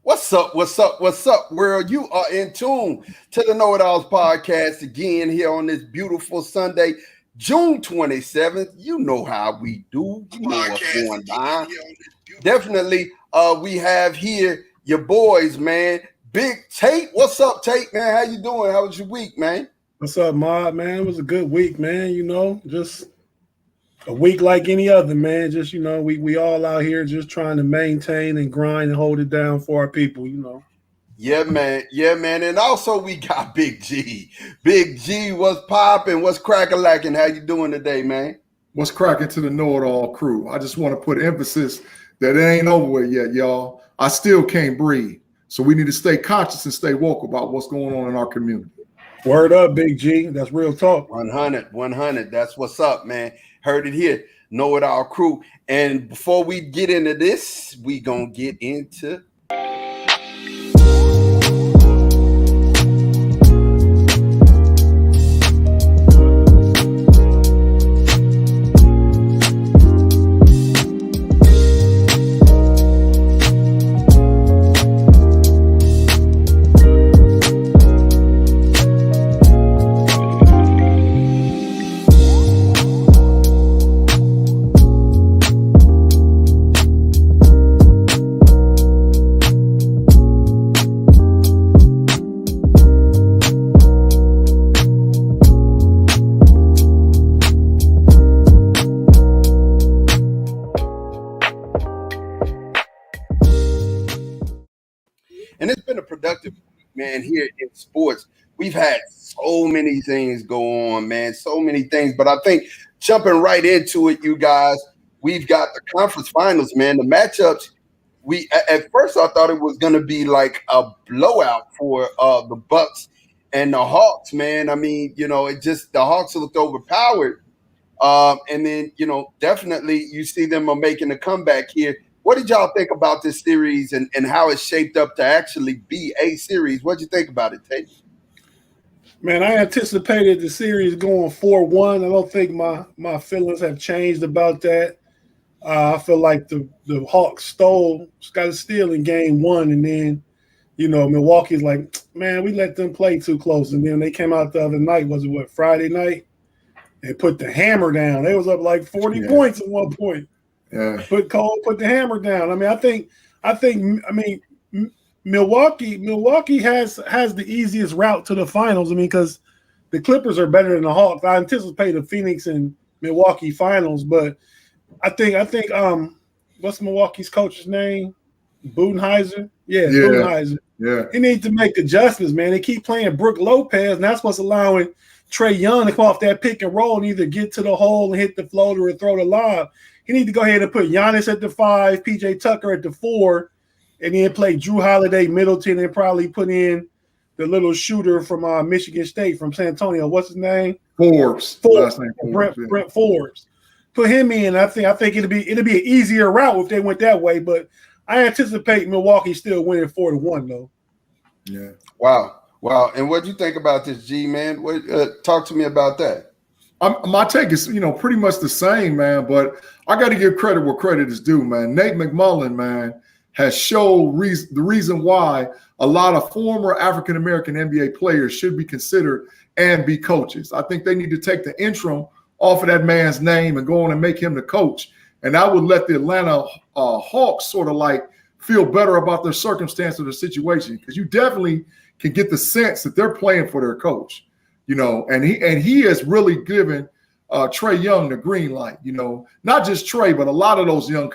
What's up? What's up? What's up, world? You are in tune to the KnoItAllz Podcast again here on this beautiful Sunday, June 27th. You know how we do. You know what's going on. Definitely, we have here your boys, man. Big Tate. What's up, Tate, man? How you doing? How was your week, man? What's up, Mod, man? It was a good week, man. You know, just a week like any other, man. Just, you know, we all out here just trying to maintain and grind and hold it down for our people, you know. Yeah, man. Yeah, man. And also we got Big G. Big G, what's popping? What's cracking? How you doing today, man? What's cracking to the KnoItAllz crew? I just want to put emphasis that it ain't over with yet, y'all. I still can't breathe. So we need to stay conscious and stay woke about what's going on in our community. Word up, Big G. That's real talk. 100. That's what's up, man. Heard it here. KnoItAllz crew. And before we get into this, we gonna get into and it's been a productive week, man, here in sports. We've had so many things go on, man, so many things. But I think jumping right into it, you guys, we've got the conference finals, man. The matchups, at first I thought it was going to be like a blowout for the Bucks and the Hawks, man. I mean, you know, the Hawks looked overpowered. And then, you know, definitely you see them making a comeback here. What did y'all think about this series and how it's shaped up to actually be a series? What'd you think about it, Tate? Man, I anticipated the series going 4-1. I don't think my feelings have changed about that. I feel like the Hawks got a steal in game one, and then, you know, Milwaukee's like, man, we let them play too close. And then they came out the other night, Friday night? And put the hammer down. They was up like 40 points at one point. Yeah. Put the hammer down. I mean, I think Milwaukee has the easiest route to the finals. I mean, because the Clippers are better than the Hawks. I anticipate the Phoenix and Milwaukee finals, but I think what's Milwaukee's coach's name? Budenholzer? Yeah, Budenholzer. Yeah. He needs to make adjustments, man. They keep playing Brook Lopez, and that's what's allowing Trae Young to come off that pick and roll and either get to the hole and hit the floater or throw the lob. He needs to go ahead and put Giannis at the 5, PJ Tucker at the 4, and then play Drew Holiday, Middleton, and probably put in the little shooter from Michigan State, from San Antonio. What's his name? Forbes. Last name Forbes. Brent Forbes. Put him in. I think it'll be an easier route if they went that way, but I anticipate Milwaukee still winning 4-1 though. Yeah. Wow. And what do you think about this, G, man? Talk to me about that. My take is, you know, pretty much the same, man, but I got to give credit where credit is due, man. Nate McMullen, man, has shown the reason why a lot of former African-American NBA players should be considered and be coaches. I think they need to take the interim off of that man's name and go on and make him the coach. And I would let the Atlanta Hawks sort of like feel better about their circumstance or their situation, because you definitely can get the sense that they're playing for their coach, you know, and he has really given Trae Young the green light, you know, not just Trae, but a lot of those young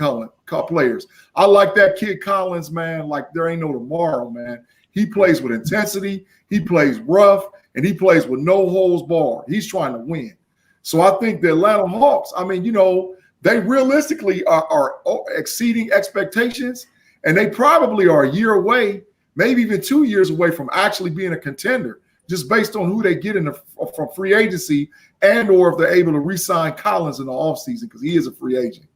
players. I like that kid Collins, man, like there ain't no tomorrow, man. He plays with intensity, he plays rough, and he plays with no holds barred. He's trying to win. So I think the Atlanta Hawks, I mean, you know, they realistically are exceeding expectations, and they probably are a year away, maybe even 2 years away from actually being a contender, just based on who they get from free agency and or if they're able to re-sign Collins in the offseason, because he is a free agent.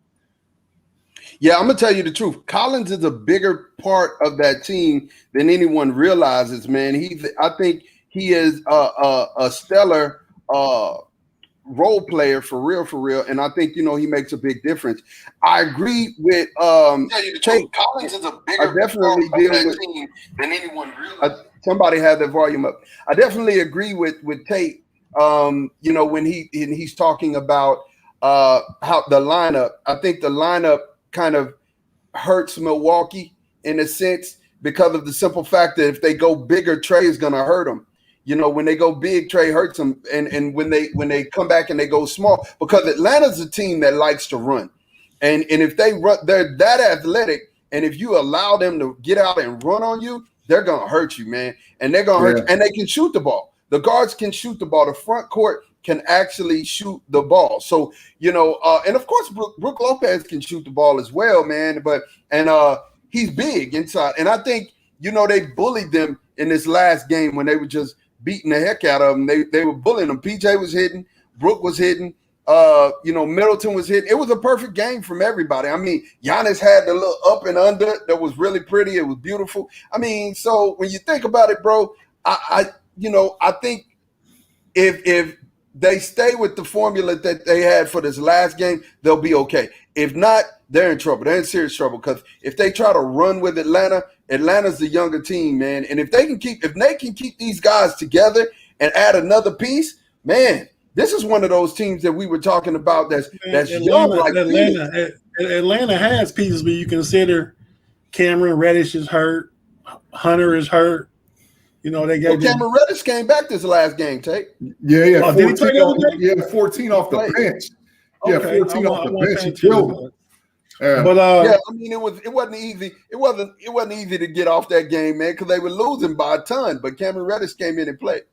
Yeah, I'm going to tell you the truth. Collins is a bigger part of that team than anyone realizes, man. I think he is a stellar role player for real, and I think he makes a big difference. I agree with Tate. Collins is a bigger definitely deal with team than anyone really. Somebody had their volume up. I definitely agree with Tate. When he's talking about how the lineup. I think the lineup kind of hurts Milwaukee in a sense because of the simple fact that if they go bigger, Trey is going to hurt them. When they go big, Trey hurts them, and when they come back and they go small, because Atlanta's a team that likes to run, and if they run, they're that athletic, and if you allow them to get out and run on you, they're gonna hurt you, man, and they're gonna hurt you, and they can shoot the ball. The guards can shoot the ball. The front court can actually shoot the ball. So and of course Brook Lopez can shoot the ball as well, man. But he's big inside, and I think they bullied them in this last game when they were just beating the heck out of them. They were bullying them. PJ was hitting, Brook was hitting, Middleton was hitting. It was a perfect game from everybody. I mean, Giannis had the little up and under that was really pretty. It was beautiful. I mean, so when you think about it, bro, I think if they stay with the formula that they had for this last game, they'll be okay. If not, they're in trouble. They're in serious trouble, because if they try to run with Atlanta's the younger team, man. And if they can keep these guys together and add another piece, man, this is one of those teams that we were talking about that's young. Like Atlanta has pieces, but you consider Cameron Reddish is hurt, Hunter is hurt. They got Cameron Reddish came back this last game, Tate. Yeah. Oh, 14 off the bench. Yeah, 14 off the bench. He killed him. But I mean, it wasn't easy. It wasn't easy to get off that game, man, because they were losing by a ton. But Cameron Reddish came in and played.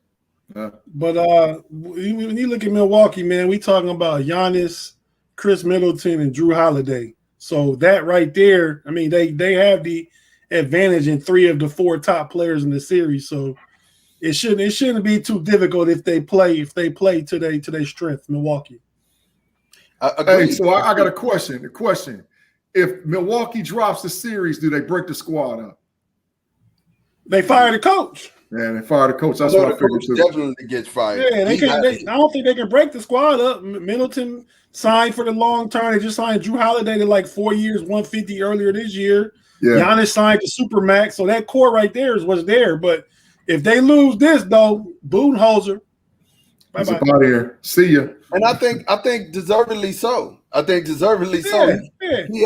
But when you look at Milwaukee, man, we talking about Giannis, Chris Middleton, and Drew Holiday. So that right there, I mean, they have the advantage in 3 of the 4 top players in the series. So it shouldn't be too difficult if they play to their strength, Milwaukee. Hey, so I got a question. If Milwaukee drops the series, do they break the squad up? They fire the coach. Yeah, they fire the coach. That's what I figured too. Definitely gets fired. Yeah, I don't think they can break the squad up. Middleton signed for the long term. They just signed Drew Holiday to like 4 years, 150 earlier this year. Yeah. Giannis signed to Supermax. So that core right there is what's there. But if they lose this, though, Budenholzer, he's out of here. See ya. And I think deservedly so. So. Yeah. He,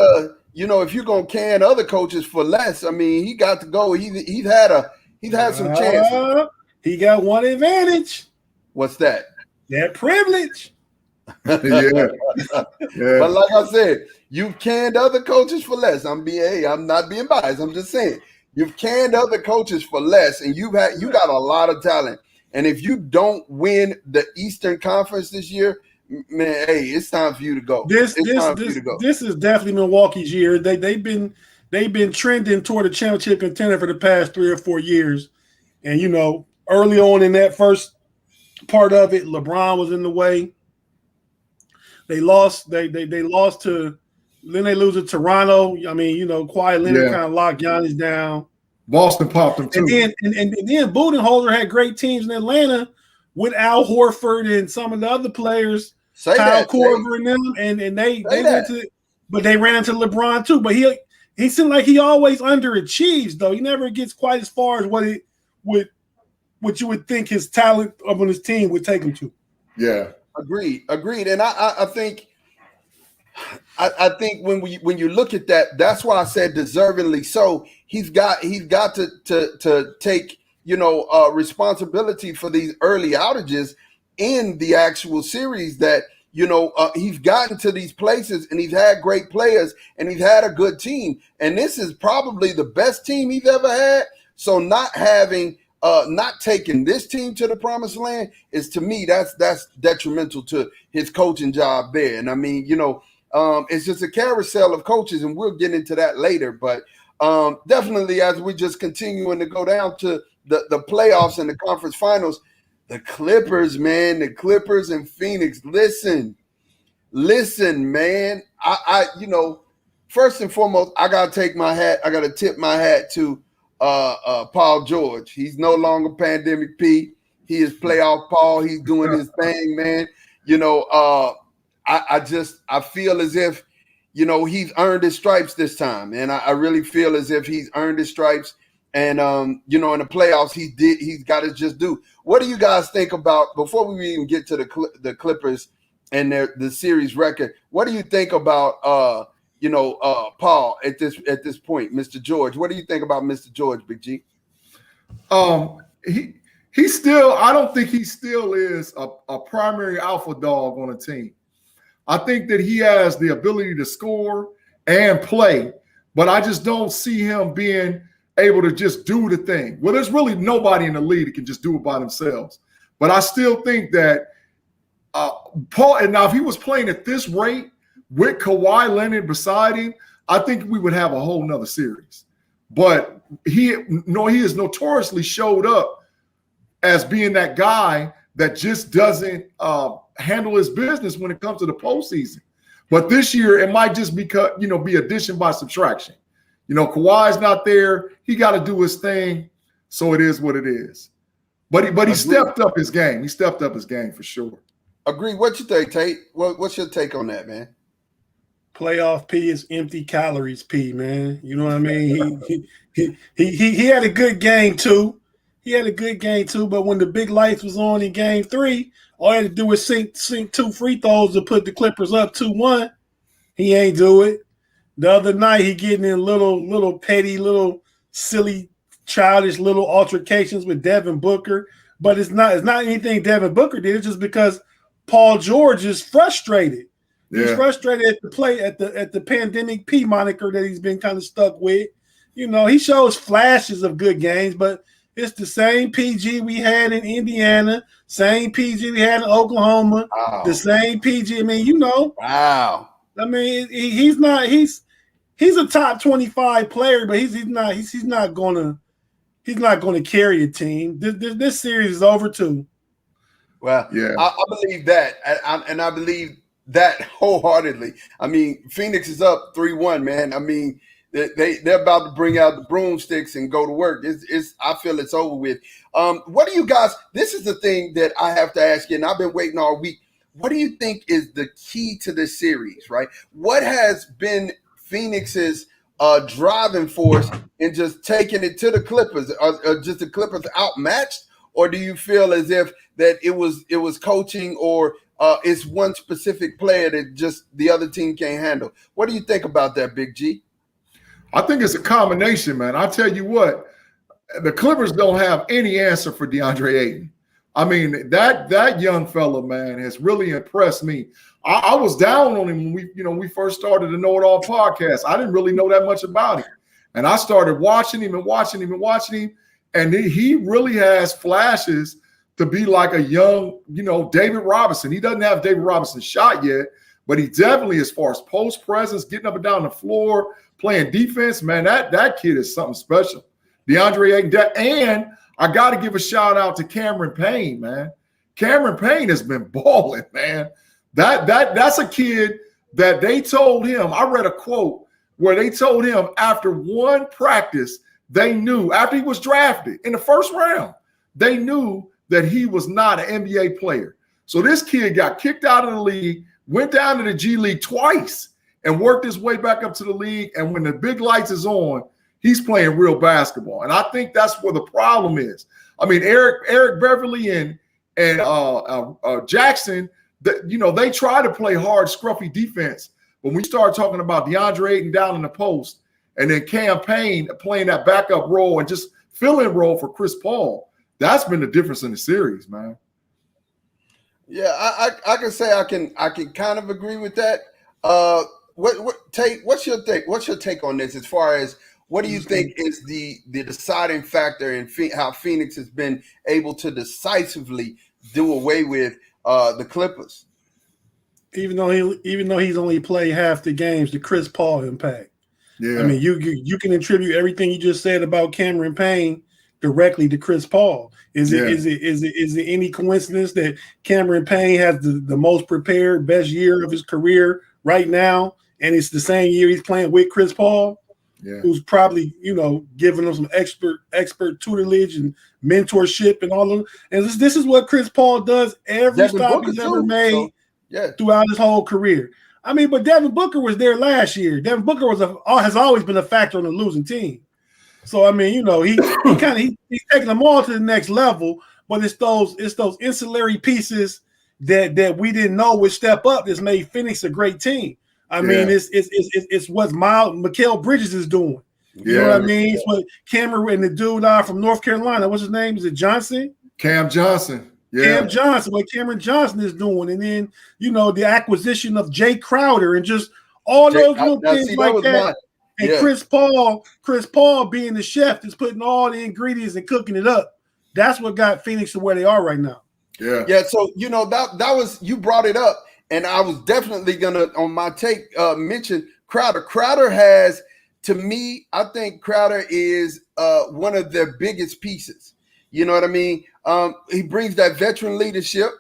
if you're gonna can other coaches for less, I mean, he got to go. He's had some chances. He got one advantage. What's that? That privilege. Yeah. But like I said, you've canned other coaches for less. I'm not being biased. I'm just saying you've canned other coaches for less, and you got a lot of talent. And if you don't win the Eastern Conference this year, man, hey, it's time for you to go. This is definitely Milwaukee's year. They've been trending toward a championship contender for the past 3 or 4 years. And early on in that first part of it, LeBron was in the way. They lost. They lost to. Then they lose to Toronto. I mean, Kawhi Leonard kind of locked Giannis down. Boston popped them too. And then Budenholzer had great teams in Atlanta with Al Horford and some of the other players, Kyle Korver and them, and they went to, but they ran into LeBron too. But he seemed like he always underachieves though. He never gets quite as far as what you would think his talent on his team would take him to. Yeah, agreed. And I think when you look at that, that's why I said deservingly so. He's got to take responsibility for these early outages in the actual series that he's gotten to these places and he's had great players and he's had a good team, and this is probably the best team he's ever had. So not taking this team to the promised land is, to me, that's detrimental to his coaching job there. And I mean, it's just a carousel of coaches, and we'll get into that later. But definitely, as we just continuing to go down to the playoffs and the conference finals, the Clippers, man, and Phoenix. Listen, man. I first and foremost, I gotta tip my hat to Paul George. He's no longer Pandemic P. He is playoff Paul. He's doing his thing, man. I feel as if, he's earned his stripes this time. And I really feel as if he's earned his stripes. And, in the playoffs, he's got to just do. What do you guys think about, before we even get to the Clippers and the series record, what do you think about, Paul at this point, Mr. George? What do you think about Mr. George, Big G? He still, I don't think he still is a primary alpha dog on a team. I think that he has the ability to score and play, but I just don't see him being able to just do the thing. Well, there's really nobody in the league that can just do it by themselves. But I still think that Paul, and now if he was playing at this rate with Kawhi Leonard beside him, I think we would have a whole nother series. But he has notoriously showed up as being that guy that just doesn't handle his business when it comes to the postseason. But this year, it might just be addition by subtraction. Kawhi's not there. He got to do his thing, so it is what it is. But he stepped up his game. He stepped up his game for sure. Agree. What you think, Tate? What's your take on that, man? Playoff P is empty calories P, man. You know what I mean? He had a good game too. But when the big lights was on in game 3, all he had to do was sink 2 free throws to put the Clippers up 2-1. He ain't do it. The other night, he getting in little petty, little silly, childish little altercations with Devin Booker. But it's not anything Devin Booker did. It's just because Paul George is frustrated. Yeah. He's frustrated at the pandemic P moniker that he's been kind of stuck with. He shows flashes of good games, but it's the same PG we had in Indiana, same PG we had in Oklahoma, the same PG. I mean, Wow. I mean, he's a top 25 player, but he's not gonna carry a team. This series is over too. Well, yeah, I believe that, and I believe that wholeheartedly. I mean, Phoenix is up 3-1, man. I mean, they're about to bring out the broomsticks and go to work. I feel it's over with. What do you guys? This is the thing that I have to ask you, and I've been waiting all week. What do you think is the key to this series, right? What has been Phoenix's driving force in just taking it to the Clippers? Are just the Clippers outmatched, or do you feel as if that it was coaching, or it's one specific player that just the other team can't handle? What do you think about that, Big G? I think it's a combination, man. I'll tell you what, the Clippers don't have any answer for DeAndre Ayton. I mean, that young fella, man, has really impressed me. I was down on him when we first started the KnoItAllz podcast. I didn't really know that much about him. And I started watching him, and he really has flashes to be like a young, David Robinson. He doesn't have David Robinson's shot yet, but he definitely, as far as post presence, getting up and down the floor, playing defense, man, that kid is something special. DeAndre Ayton, and I got to give a shout out to Cameron Payne, man. Cameron Payne has been balling, man. That's a kid that they told him. I read a quote where they told him after one practice, they knew, after he was drafted in the first round, they knew that he was not an NBA player. So this kid got kicked out of the league, went down to the G League twice, and worked his way back up to the league. And when the big lights is on, he's playing real basketball. And I think that's where the problem is. I mean, Eric Beverly and Jackson, they try to play hard, scruffy defense. But when we start talking about DeAndre Ayton down in the post, and then Cam Payne playing that backup role and just fill-in role for Chris Paul, that's been the difference in the series, man. Yeah, I can say I can kind of agree with that. What's your take? What's your take on this? As far as what do you think is the deciding factor in how Phoenix has been able to decisively do away with the Clippers? Even though he's only played half the games, the Chris Paul impact. Yeah, I mean, you can attribute everything you just said about Cameron Payne directly to Chris Paul. Is it any coincidence that Cameron Payne has the most prepared, best year of his career right now, and it's the same year he's playing with Chris Paul, who's probably giving him some expert tutelage and mentorship and all of them. And this is what Chris Paul does every stop he's ever made. throughout his whole career. I mean, but Devin Booker was there last year. Devin Booker has always been a factor on the losing team. So I mean, he's taking them all to the next level. But it's those ancillary pieces that we didn't know would step up that's made Phoenix a great team. I mean, it's what Mikal Bridges is doing. You know what I mean? It's what Cameron and the dude from North Carolina, what's his name? Is it Johnson? Cam Johnson. Yeah. Cam Johnson, what Cameron Johnson is doing. And then, the acquisition of Jay Crowder and just all those little things like that. And Chris Paul being the chef is putting all the ingredients and cooking it up. That's what got Phoenix to where they are right now. Yeah. Yeah. So, that was, you brought it up, and I was definitely going to, on my take, mention Crowder. Crowder has, to me, I think Crowder is one of their biggest pieces. You know what I mean? He brings that veteran leadership.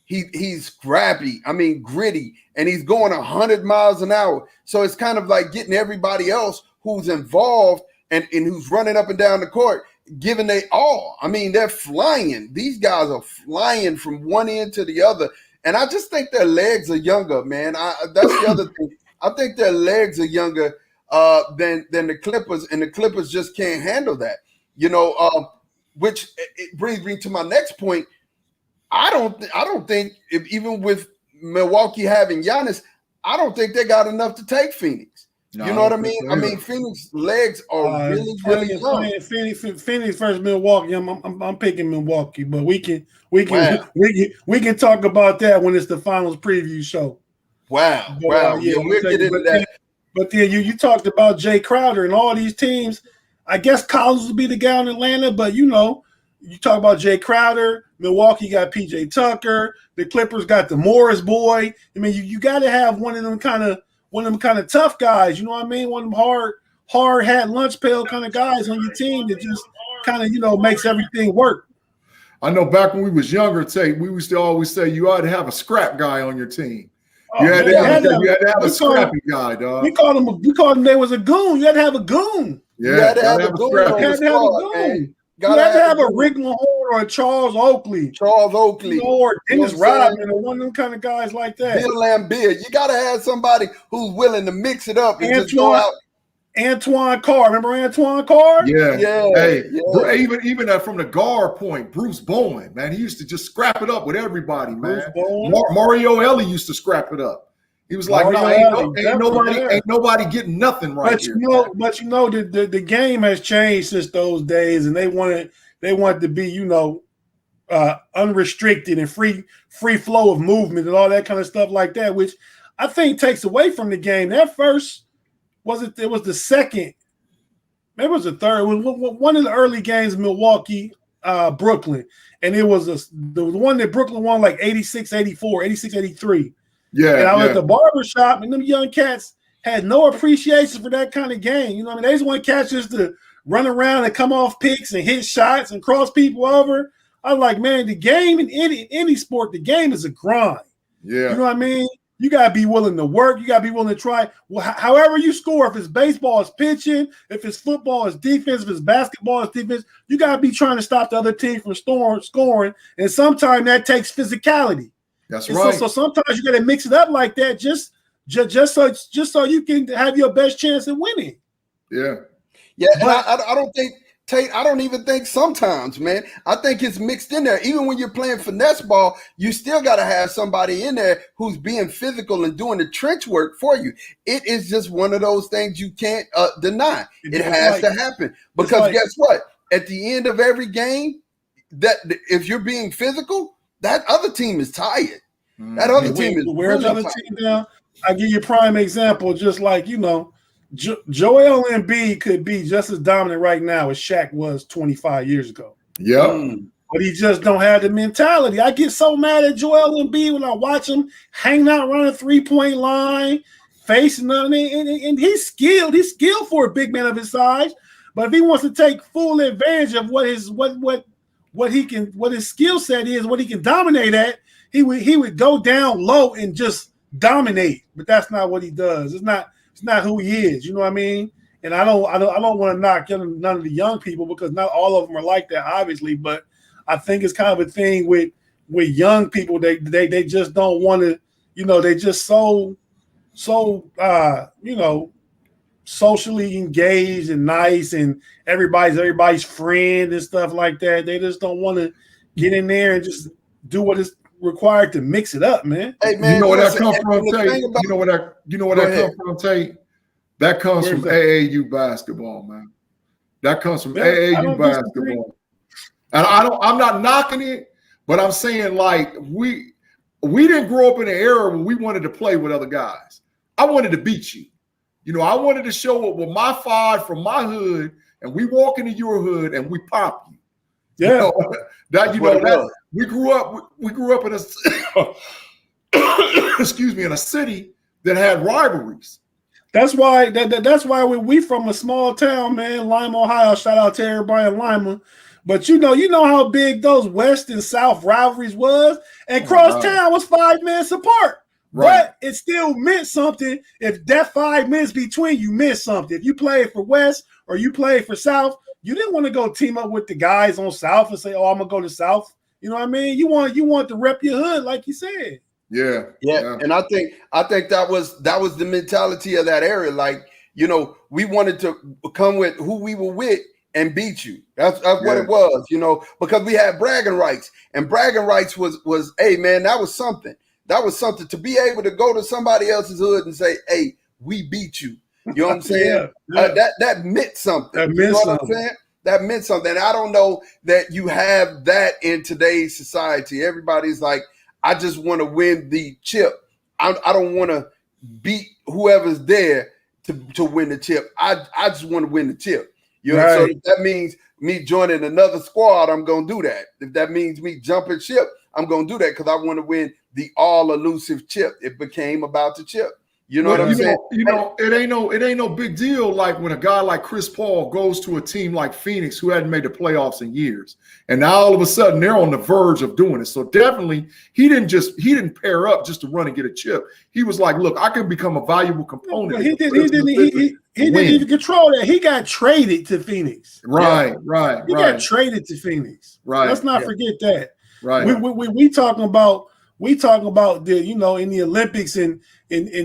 He's scrappy, gritty, and he's going 100 miles an hour. So it's kind of like getting everybody else who's involved and who's running up and down the court, giving they all. They're flying. These guys are flying from one end to the other. And I just think their legs are younger, man. That's the other thing. I think their legs are younger than the Clippers, and the Clippers just can't handle that. Which it brings me to my next point. I don't think even with Milwaukee having Giannis, I don't think they got enough to take Phoenix. No, you know what I mean? Phoenix legs are really long. Phoenix versus Milwaukee. I'm picking Milwaukee, but we can talk about that when it's the finals preview show. Wow. We'll get into that. But then you talked about Jay Crowder and all these teams. I guess Collins will be the guy in Atlanta, but you talk about Jay Crowder, Milwaukee got PJ Tucker, the Clippers got the Morris boy. You got to have one of them kind of tough guys. You know what I mean? One of them hard hat lunch pail kind of guys on your team that just kind of makes everything work. I know back when we was younger, Tate, we used to always say you ought to have a scrap guy on your team. You had to have a scrappy guy, dog. We called him. There was a goon. You had to have a goon. Yeah, you had to have a goon. You had to have a goon. You had to have a Rick Mahorn or a Charles Oakley. Or Dennis Rodman or one of them kind of guys like that. Bill Laimbeer. You got to have somebody who's willing to mix it up and just go out. Antoine Carr. Remember Antoine Carr? Yeah. Hey, even from the guard point, Bruce Bowen, man, he used to just scrap it up with everybody, man. Mario Elie used to scrap it up. He was like, ain't nobody getting nothing right here. But the game has changed since those days, and they wanted to be, unrestricted and free flow of movement and all that kind of stuff like that, which I think takes away from the game. That first it was the second, maybe it was the third. It was one of the early games, Milwaukee, Brooklyn, and it was the one that Brooklyn won like 86-84, 86-83. Yeah, and I was at the barbershop, and them young cats had no appreciation for that kind of game. They just want cats just to run around and come off picks and hit shots and cross people over. I was like, man, the game in any sport, the game is a grind. Yeah, you know what I mean? You got to be willing to work. You got to be willing to try. Well, however you score, if it's baseball, it's pitching. If it's football, it's defense. If it's basketball, it's defense. You got to be trying to stop the other team from scoring. And sometimes that takes physicality. That's right. So sometimes you got to mix it up like that just so you can have your best chance at winning. Yeah. Yeah, but, and I don't think, Tate, I don't even think sometimes, man. I think it's mixed in there. Even when you're playing finesse ball, you still got to have somebody in there who's being physical and doing the trench work for you. It is just one of those things you can't deny. It has to happen. Because guess what? At the end of every game, that if you're being physical, that other team is tired. That other team is wears other team down. I give you a prime example, just like Joel Embiid could be just as dominant right now as Shaq was 25 years ago. Yeah. But he just don't have the mentality. I get so mad at Joel Embiid when I watch him hanging out around the 3-point line, facing nothing, and he's skilled. He's skilled for a big man of his size. But if he wants to take full advantage of what his skill set is, what he can dominate at, he would go down low and just dominate. But that's not what he does. It's not who he is. You know what I mean? And I don't want to knock none of the young people because not all of them are like that, obviously. But I think it's kind of a thing with young people. They just don't want to, they just so socially engaged and nice, and everybody's friend and stuff like that. They just don't want to get in there and just do what is required to mix it up, man. Hey, man, you know where that come from, Tate? You know where that come from, Tate? That comes from AAU basketball, man. That comes from AAU basketball. And I'm not knocking it, but I'm saying like we didn't grow up in an era when we wanted to play with other guys. I wanted to beat you. I wanted to show up with my five from my hood, and we walk into your hood and we pop you. Yeah, we grew up in a excuse me, in a city that had rivalries. That's why we from a small town, man, Lima, Ohio. Shout out to everybody in Lima. But you know how big those West and South rivalries was, and crosstown was 5 minutes apart. Right. But it still meant something if that 5 minutes between you meant something. If you played for West or you played for South, you didn't want to go team up with the guys on South and say, "Oh, I'm gonna go to South." You know what I mean? You want to rep your hood, like you said. Yeah. And I think that was the mentality of that area. Like, we wanted to come with who we were with and beat you. That's what it was, because we had bragging rights, and bragging rights was, hey man, that was something. That was something to be able to go to somebody else's hood and say, hey, we beat you. You know what I'm saying? That meant something. That meant something. What I'm saying? That meant something. I don't know that you have that in today's society. Everybody's like, I just want to win the chip. I don't want to beat whoever's there to win the chip. I just want to win the chip. So if that means me joining another squad, I'm going to do that. If that means me jumping ship, I'm going to do that because I want to win the all-elusive chip. It became about the chip. You know what I'm saying? It ain't no big deal like when a guy like Chris Paul goes to a team like Phoenix who hadn't made the playoffs in years. And now all of a sudden they're on the verge of doing it. So definitely he didn't pair up just to run and get a chip. He was like, look, I can become a valuable component. Well, he didn't even control that. He got traded to Phoenix. Right. He got traded to Phoenix. Right. Let's not forget that. Right. We talking about the in the Olympics in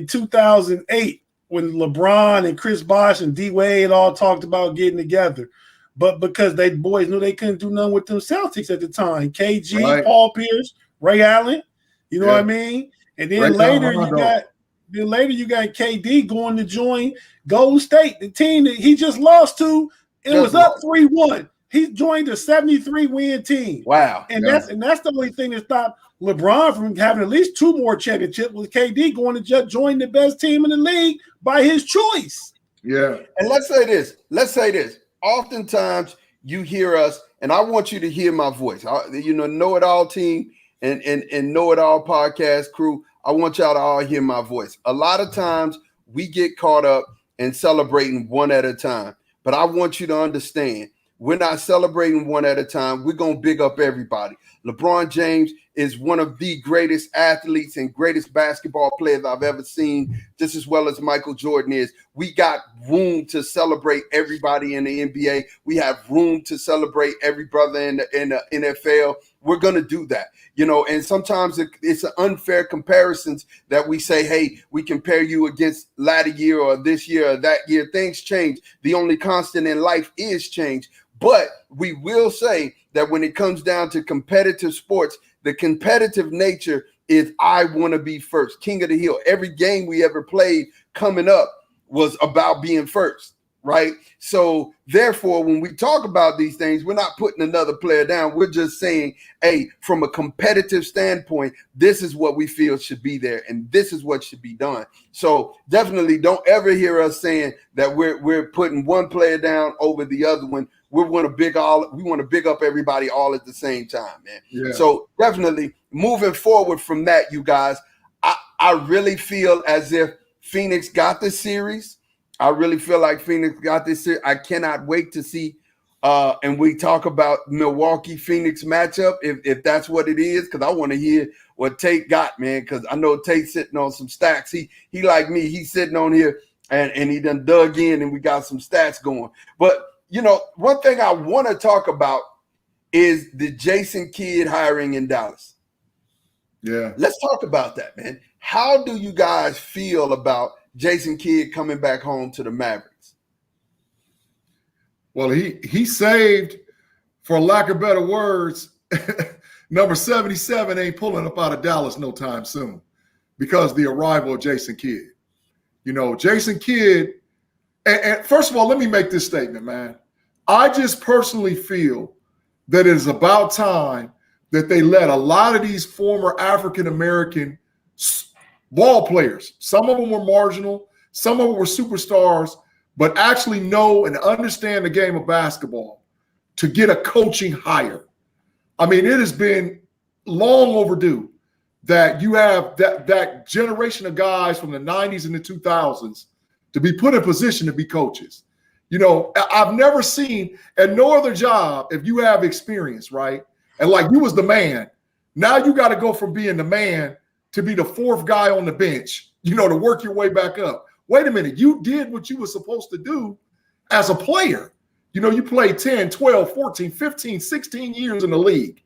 2008 when LeBron and Chris Bosh and D Wade all talked about getting together, but because they boys knew they couldn't do nothing with them Celtics at the time. KG, Paul Pierce, Ray Allen, you know what I mean? And then later you got KD going to join Golden State, the team that he just lost to. It was up 3-1. He joined a 73-win team. Wow. And that's the only thing that stopped LeBron from having at least 2 more championships with KD going to just join the best team in the league by his choice. Yeah. And let's say this. Oftentimes you hear us, and I want you to hear my voice. Know It All team and Know It All podcast crew. I want y'all to all hear my voice. A lot of times we get caught up in celebrating one at a time. But I want you to understand, we're not celebrating one at a time. We're going to big up everybody. LeBron James is one of the greatest athletes and greatest basketball players I've ever seen, just as well as Michael Jordan is. We got room to celebrate everybody in the NBA. We have room to celebrate every brother in the NFL. We're going to do that, and sometimes it's an unfair comparisons that we say, hey, we compare you against latter year or this year or that year. Things change. The only constant in life is change. But we will say that when it comes down to competitive sports, the competitive nature is I want to be first, king of the hill. Every game we ever played coming up was about being first, right? So therefore, when we talk about these things, we're not putting another player down. We're just saying, hey, from a competitive standpoint, this is what we feel should be there, and this is what should be done. So definitely don't ever hear us saying that we're putting one player down over the other one. We want to big up everybody all at the same time, man. Yeah. So definitely moving forward from that, you guys, I really feel as if Phoenix got this series. I really feel like Phoenix got this series. I cannot wait to see. And we talk about Milwaukee-Phoenix matchup, if that's what it is, because I want to hear what Tate got, man, because I know Tate's sitting on some stacks. He like me, he's sitting on here, and he done dug in, and we got some stats going. But one thing I want to talk about is the Jason Kidd hiring in Dallas. Yeah. Let's talk about that, man. How do you guys feel about Jason Kidd coming back home to the Mavericks? Well, he saved, for lack of better words, number 77 ain't pulling up out of Dallas no time soon because of the arrival of Jason Kidd. You know, Jason Kidd, and first of all, let me make this statement, man. I just personally feel that it is about time that they let a lot of these former African-American ball players, some of them were marginal, some of them were superstars, but actually know and understand the game of basketball to get a coaching hire. I mean, it has been long overdue that you have that generation of guys from the 90s and the 2000s to be put in position to be coaches. You know, I've never seen at no other job, if you have experience, right? And like you was the man, now you got to go from being the man to be the fourth guy on the bench, you know, to work your way back up. Wait a minute, you did what you were supposed to do as a player. You know, you played 10, 12, 14, 15, 16 years in the league.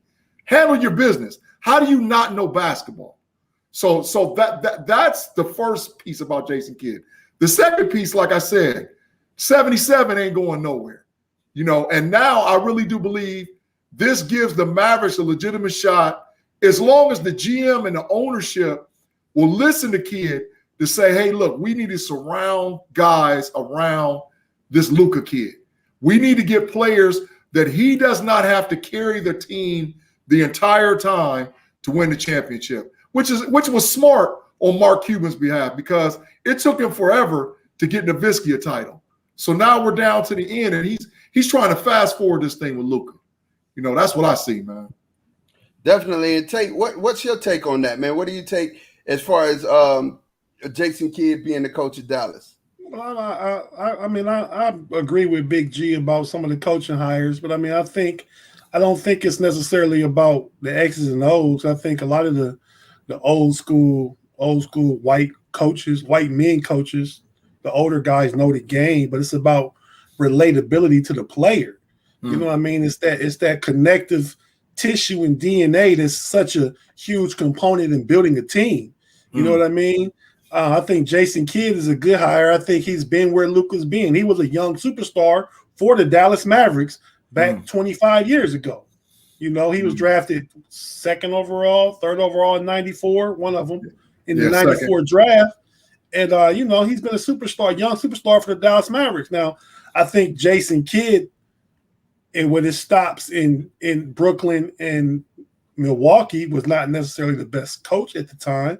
Handle your business. How do you not know basketball? So that's the first piece about Jason Kidd. The second piece, like I said, 77 ain't going nowhere. You know, and now I really do believe this gives the Mavericks a legitimate shot as long as the GM and the ownership will listen to Kidd to say, hey, look, we need to surround guys around this Luka kid. We need to get players that he does not have to carry the team the entire time to win the championship, which was smart on Mark Cuban's behalf because it took him forever to get Nowitzki a title. So now we're down to the end, and he's trying to fast forward this thing with Luka. You know, that's what I see, man. Definitely. And what's your take on that, man? What do you take as far as Jason Kidd being the coach of Dallas? Well, I mean, I agree with Big G about some of the coaching hires, but I mean, I don't think it's necessarily about the X's and O's. I think a lot of the old school white coaches, white men coaches, the older guys know the game, but it's about relatability to the player. You know what I mean? It's that connective tissue and DNA that's such a huge component in building a team. You know what I mean? I think Jason Kidd is a good hire. I think he's been where Luka's been. He was a young superstar for the Dallas Mavericks back 25 years ago. You know, he was drafted second overall, third overall in 94, one of them in the 94 draft. And, you know, he's been a superstar, young superstar for the Dallas Mavericks. Now, I think Jason Kidd, and when it stops in Brooklyn and Milwaukee, was not necessarily the best coach at the time.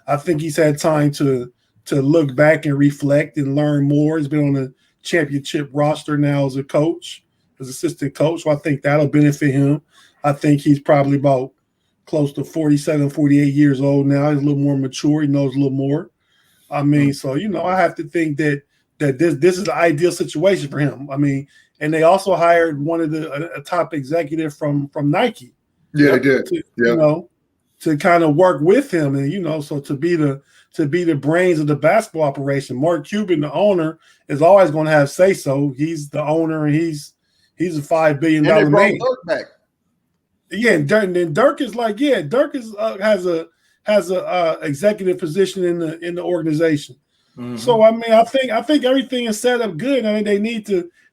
I think he's had time to look back and reflect and learn more. He's been on the championship roster now as a coach, as assistant coach. So I think that'll benefit him. I think he's probably about close to 47, 48 years old now. He's a little more mature. He knows a little more. I mean, so, you know, I have to think that this is the ideal situation for him. I mean, and they also hired one of a top executive from Nike. Yeah, they did. You know, to kind of work with him, and you know, so to be the brains of the basketball operation. Mark Cuban, the owner, is always going to have say so. He's the owner, and he's a $5 billion man. Yeah, and Dirk is like, Dirk is has a executive position in the organization. So I mean, I think everything is set up good. I mean,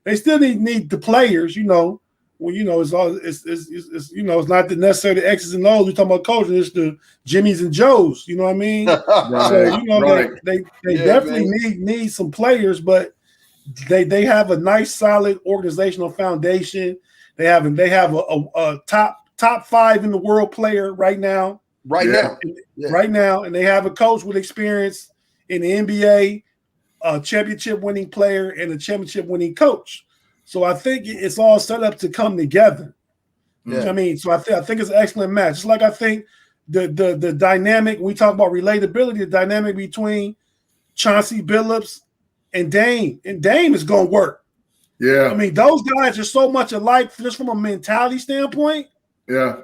they still need the players, you know. Well, you know, it's you know, it's not necessarily the X's and O's. We're talking about coaching. It's the Jimmys and Joes. You know what I mean? Right, so you know, right. they definitely need some players, but they have a nice, solid organizational foundation. They have a top 5 in the world player right now. Right now, and they have a coach with experience in the NBA, a championship winning player, and a championship winning coach. So I think it's all set up to come together. Yeah. I mean, so I think it's an excellent match. Just like I think the dynamic, we talk about relatability, the dynamic between Chauncey Billups and Dame is going to work. Yeah. I mean, those guys are so much alike just from a mentality standpoint. Yeah.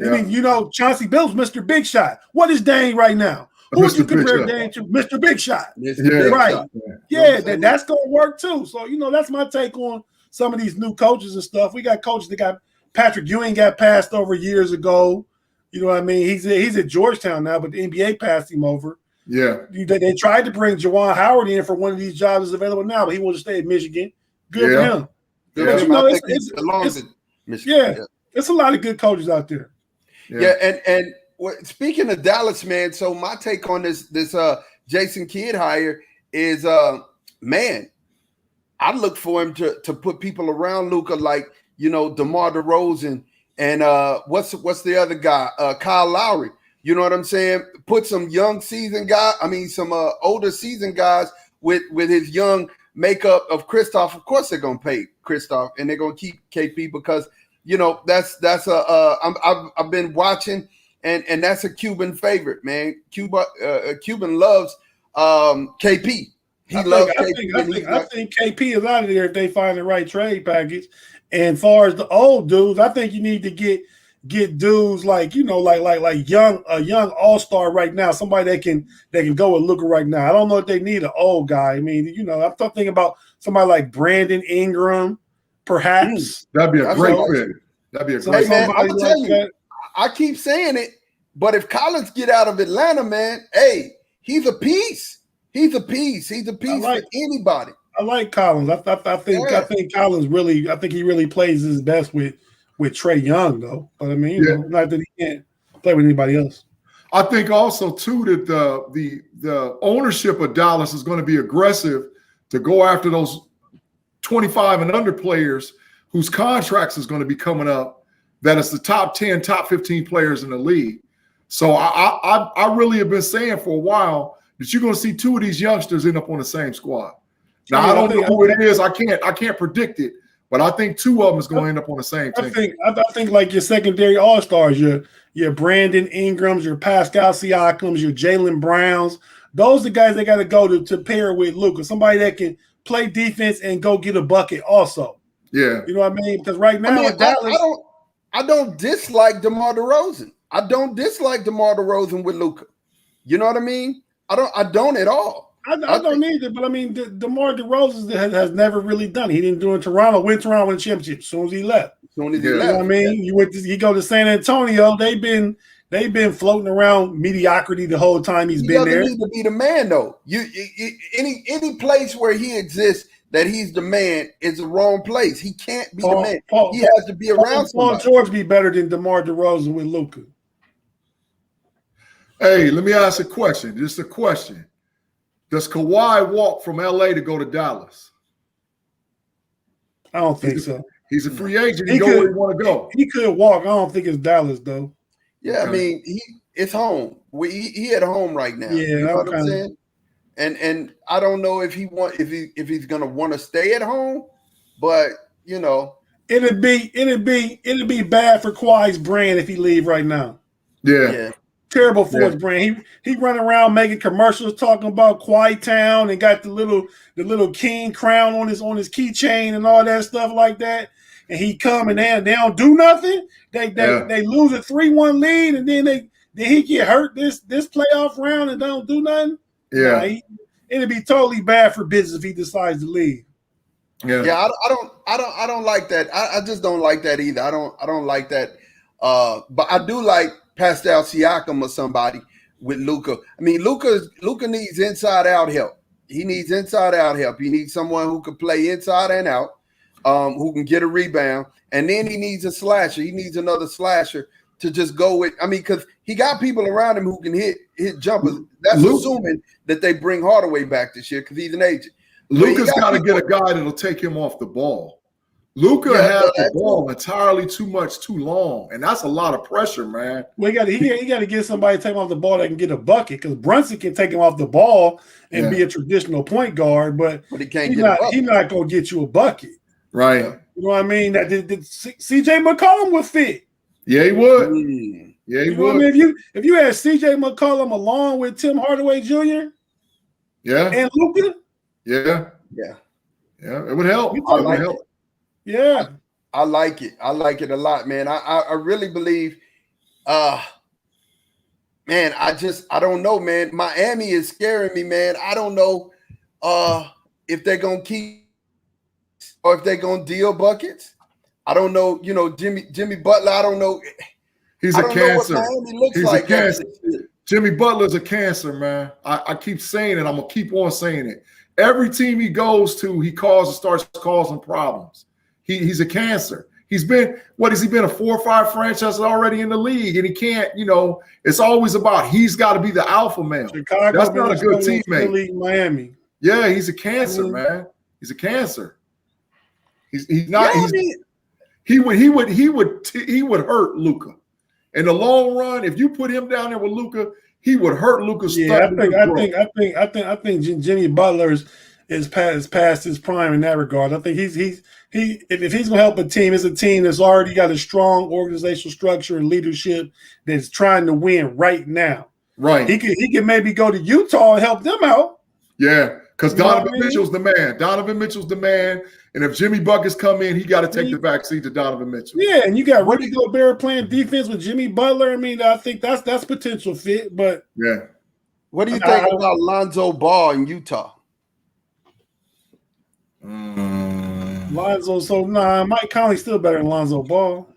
I mean, you know, Chauncey Billups, Mr. Big Shot. What is Dame right now? Who would you compare Dame to? Mr. Big Shot. Right. Yeah, that's going to work too. So, you know, that's my take on some of these new coaches and stuff. We got coaches that got Patrick Ewing got passed over years ago. You know what I mean? He's at Georgetown now, but the NBA passed him over. Yeah. They tried to bring Juwan Howard in for one of these jobs that's available now, but he wanted to stay at Michigan. Good for him. Good for him. I think he belongs at Michigan. Yeah, there's a lot of good coaches out there. Yeah, and speaking of Dallas, man, so my take on this Jason Kidd hire is, man, I look for him to put people around Luka like, DeMar DeRozan and what's the other guy, Kyle Lowry. You know what I'm saying? Put some young seasoned guys, some older seasoned guys with his young makeup of Kristoff. Of course they're gonna pay Kristoff and they're gonna keep KP because I've been watching and that's a Cuban favorite, man. Cuban loves KP. I think KP is out of there if they find the right trade package. And far as the old dudes, I think you need to get dudes like like a young all-star right now, somebody that can go with Luka right now. I don't know if they need an old guy. I mean, I'm thinking about somebody like Brandon Ingram, perhaps. That'd be a great fit. That'd be a great fit. Man, I'm gonna tell you, I keep saying it, but if Collins get out of Atlanta, man, hey, he's a piece. He's a piece for anybody. I like Collins. I think Collins really. I think he really plays his best with Trae Young, though. But I mean, not that he can't play with anybody else. I think also too that the ownership of Dallas is going to be aggressive to go after those 25 and under players whose contracts is going to be coming up. That is the top 10, top 15 players in the league. So I really have been saying for a while that you're going to see two of these youngsters end up on the same squad. Now I don't know who it is. I can't predict it, but I think two of them is going to end up on the same team. I think like your secondary all-stars, your Brandon Ingrams, your Pascal Siakams, your Jaylen Browns. Those are the guys they got to go to pair with Luka. Somebody that can play defense and go get a bucket also. Yeah. You know what I mean? Because right now I don't dislike DeMar DeRozan. I don't dislike DeMar DeRozan with Luka. You know what I mean? I don't at all. I don't either, but I mean, DeMar DeRozan has never really done it. He didn't do it in Toronto. Went to Toronto with a championship as soon as he left. You know what I mean? You go to San Antonio. They've been floating around mediocrity the whole time he's been there. He doesn't need to be the man, though. Any place where he exists that he's the man is the wrong place. He can't be the man. He has to be around somebody. Paul George be better than DeMar DeRozan with Luka. Hey, let me ask a question. Just a question. Does Kawhi walk from LA to go to Dallas? I don't think so. He's a free agent. He go where he want to go. He could walk. I don't think it's Dallas though. Yeah, okay. I mean, it's home. He at home right now. Yeah, you know what I'm saying? And I don't know if he's gonna want to stay at home, but it'd be bad for Kawhi's brand if he leave right now. Yeah. Terrible for his brand. He running around making commercials talking about Quiet Town and got the little king crown on his keychain and all that stuff like that. And he come and they don't do nothing. They lose a 3-1 lead and then he get hurt this playoff round and don't do nothing. Yeah, it'd be totally bad for business if he decides to leave. Yeah. I don't like that. I just don't like that either. I don't like that. But I do like Pascal Siakam or somebody with Luka. I mean, Luka needs inside-out help. He needs inside-out help. He needs someone who can play inside and out, who can get a rebound, and then he needs a slasher. He needs another slasher to just go with. I mean, because he got people around him who can hit jumpers. That's assuming that they bring Hardaway back this year because he's an agent. Luka's got to get a guy that'll take him off the ball. Luka has the ball entirely too long, and that's a lot of pressure, man. Well, he got to get somebody to take him off the ball that can get a bucket because Brunson can take him off the ball and be a traditional point guard, but he can't he's not going to get you a bucket. Right. You know what I mean? That CJ McCollum would fit. Yeah, he would. Yeah, he would. I mean, if you had CJ McCollum along with Tim Hardaway Jr. and Luka. Yeah, it would help. It would help. Yeah, I like it. I like it a lot, man. I really believe, man, I don't know, man. Miami is scaring me, man. I don't know if they're going to keep or if they're going to deal buckets. I don't know, Jimmy Butler, I don't know. He's I a don't know what cancer. Miami looks He's like a cancer. after this year. Jimmy Butler's a cancer, man. I keep saying it. I'm gonna keep on saying it. Every team he goes to, he starts causing problems. He's a cancer. He's been, what has he been, a 4 or 5 franchises already in the league, and he can't, it's always about he's got to be the alpha male. Chicago, that's not a good teammate. Philly, Miami. Yeah, he's a cancer, man. He's a cancer. He's not. Yeah, he would hurt Luka. In the long run, if you put him down there with Luka, he would hurt Luka's. Yeah, I think Jimmy Butler is past his prime in that regard. I think if he's gonna help a team, it's a team that's already got a strong organizational structure and leadership that's trying to win right now. Right. He could maybe go to Utah and help them out. Yeah, because Donovan Mitchell's the man. Donovan Mitchell's the man. And if Jimmy Buckets come in, he got to take the backseat to Donovan Mitchell. Yeah, and you got Rudy Gobert playing defense with Jimmy Butler. I mean, I think that's potential fit. But yeah, what do you think about Lonzo Ball in Utah? Lonzo, Mike Conley's still better than Lonzo Ball.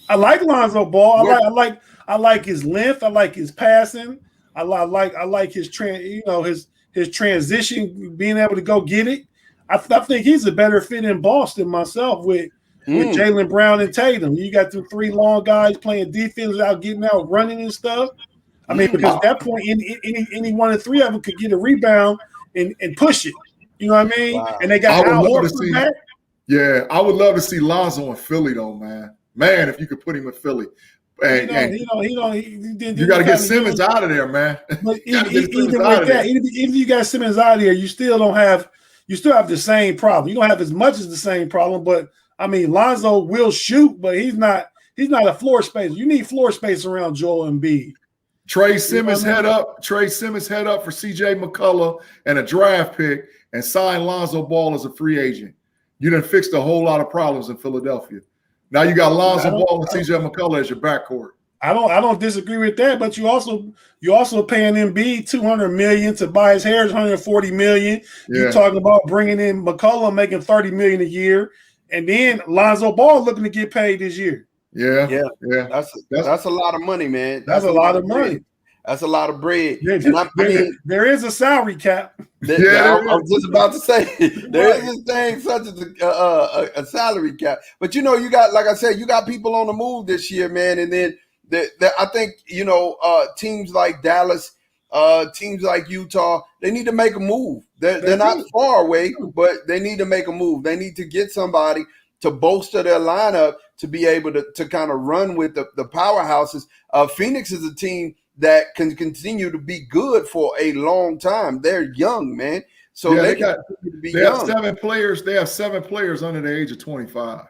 I like Lonzo Ball. I like his length. I like his passing. I like his his transition, being able to go get it. I think he's a better fit in Boston myself with Jaylen Brown and Tatum. You got the 3 long guys playing defense without getting out running and stuff. I mean, because at that point, any one of 3 of them could get a rebound and push it. You know what I mean? Wow. And they got Al Horford back. Yeah, I would love to see Lonzo in Philly, though, man. Man, if you could put him in Philly. You got to get Simmons out of there, man. But even if you got Simmons out of there, you still have the same problem. You don't have as much as the same problem, but I mean, Lonzo will shoot, but he's not a floor spacer. You need floor space around Joel Embiid. Trey Simmons head up for CJ McCullough and a draft pick and sign Lonzo Ball as a free agent. You done fixed a whole lot of problems in Philadelphia. Now you got Lonzo Ball and CJ McCullough as your backcourt. I don't disagree with that, but you also paying Embiid $200 million, Tobias Harris $140 million. Yeah. You're talking about bringing in McCullough making $30 million a year, and then Lonzo Ball looking to get paid this year. Yeah. That's a lot of money, man. That's a lot of money. That's a lot of bread. There is a salary cap. I was just about to say there is this thing such as a salary cap. But you got, like I said, you got people on the move this year, man. And then I think teams like Dallas, teams like Utah, they need to make a move. They're not far away, but they need to make a move. They need to get somebody to bolster their lineup to be able to kind of run with the powerhouses. Phoenix is a team that can continue to be good for a long time. They're young, man. So they have 7 players. They have 7 players under the age of 25.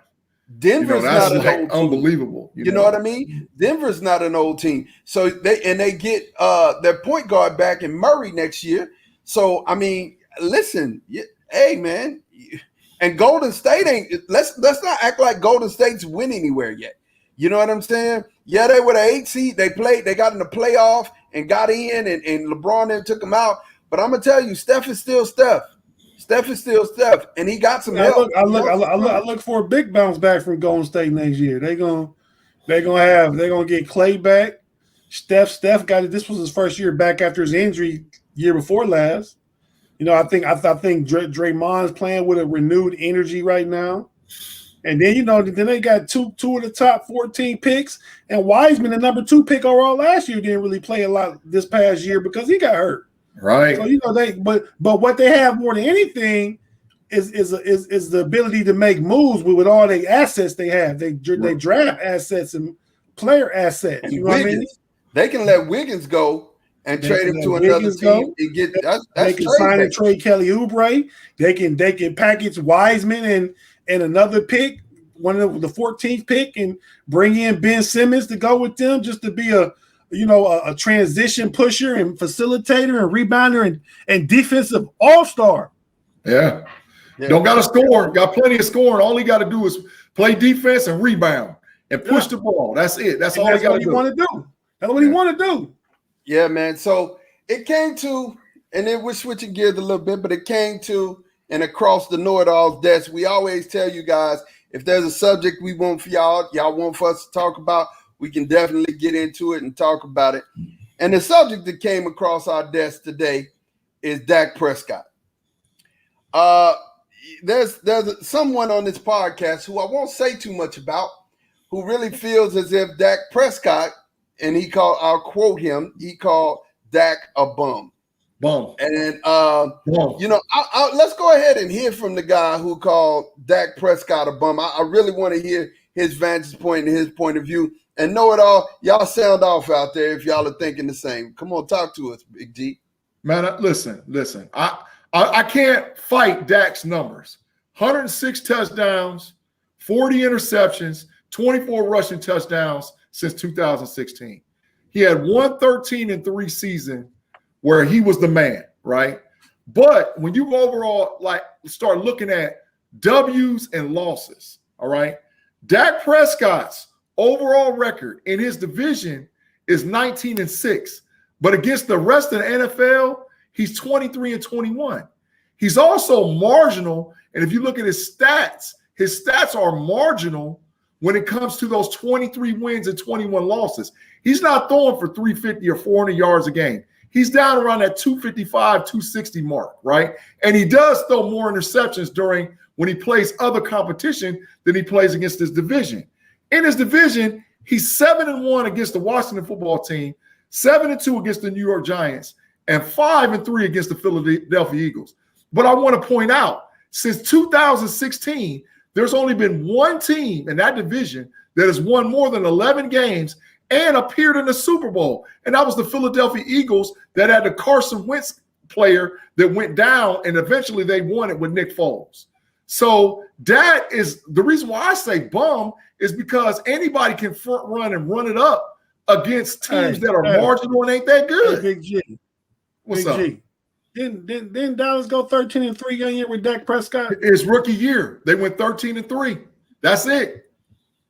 Denver's not an old unbelievable. You know what I mean? Denver's not an old team. So they get their point guard back in Murray next year. So I mean, listen, hey man, and Golden State ain't. Let's not act like Golden State's win anywhere yet. You know what I'm saying? Yeah, they were the 8 seed. They got in the playoff and got in, and LeBron then took them out. But I'm gonna tell you, Steph is still Steph. Steph is still Steph, and he got some help. I look for a big bounce back from Golden State next year. They're gonna get Clay back. Steph got it. This was his first year back after his injury year before last. I think Draymond's playing with a renewed energy right now. And then then they got two of the top 14 picks, and Wiseman, the number 2 pick overall last year, didn't really play a lot this past year because he got hurt. Right. So but what they have more than anything is the ability to make moves with all the assets they have. They draft assets and player assets. And you know what I mean? They can let Wiggins go and trade him to another team and get that's they can sign and trade Kelly Oubre. They can package Wiseman and another pick, one of the 14th pick, and bring in Ben Simmons to go with them just to be a transition pusher and facilitator and rebounder and defensive all-star. Yeah. Don't got to score. Got plenty of scoring. All he got to do is play defense and rebound and push the ball. That's it. That's all he got to do. That's what he want to do. Yeah, man. So it came to, and then we're switching gears a little bit, but it came to, and across the KnoItAllz desk, we always tell you guys, If there's a subject we want for y'all want for us to talk about, we can definitely get into it and talk about it. And the subject that came across our desk today is Dak Prescott. There's someone on this podcast who I won't say too much about, who really feels as if Dak Prescott, and I'll quote him, he called Dak a bum. Bum. And let's go ahead and hear from the guy who called Dak Prescott a bum. I really want to hear his vantage point and his point of view. And know it all, y'all sound off out there if y'all are thinking the same. Come on, talk to us, Big G. Man, listen. I can't fight Dak's numbers. 106 touchdowns, 40 interceptions, 24 rushing touchdowns since 2016. He had 113-3 season where he was the man, right? But when you overall start looking at W's and losses, all right, Dak Prescott's overall record in his division is 19-6, but against the rest of the NFL, he's 23-21. He's also marginal, and if you look at his stats are marginal when it comes to those 23 wins and 21 losses. He's not throwing for 350 or 400 yards a game. He's down around that 255, 260 mark, right? And he does throw more interceptions during when he plays other competition than he plays against his division. In his division, he's 7-1 against the Washington football team, 7-2 against the New York Giants, and 5-3 against the Philadelphia Eagles. But I want to point out, since 2016, there's only been one team in that division that has won more than 11 games and appeared in the Super Bowl. And that was the Philadelphia Eagles that had the Carson Wentz player that went down, and eventually they won it with Nick Foles. So that is the reason why I say bum, is because anybody can front run and run it up against teams that are marginal and ain't that good. Big G. What's up? G. Didn't Dallas go 13-3 that year with Dak Prescott? His rookie year, they went 13-3. That's it.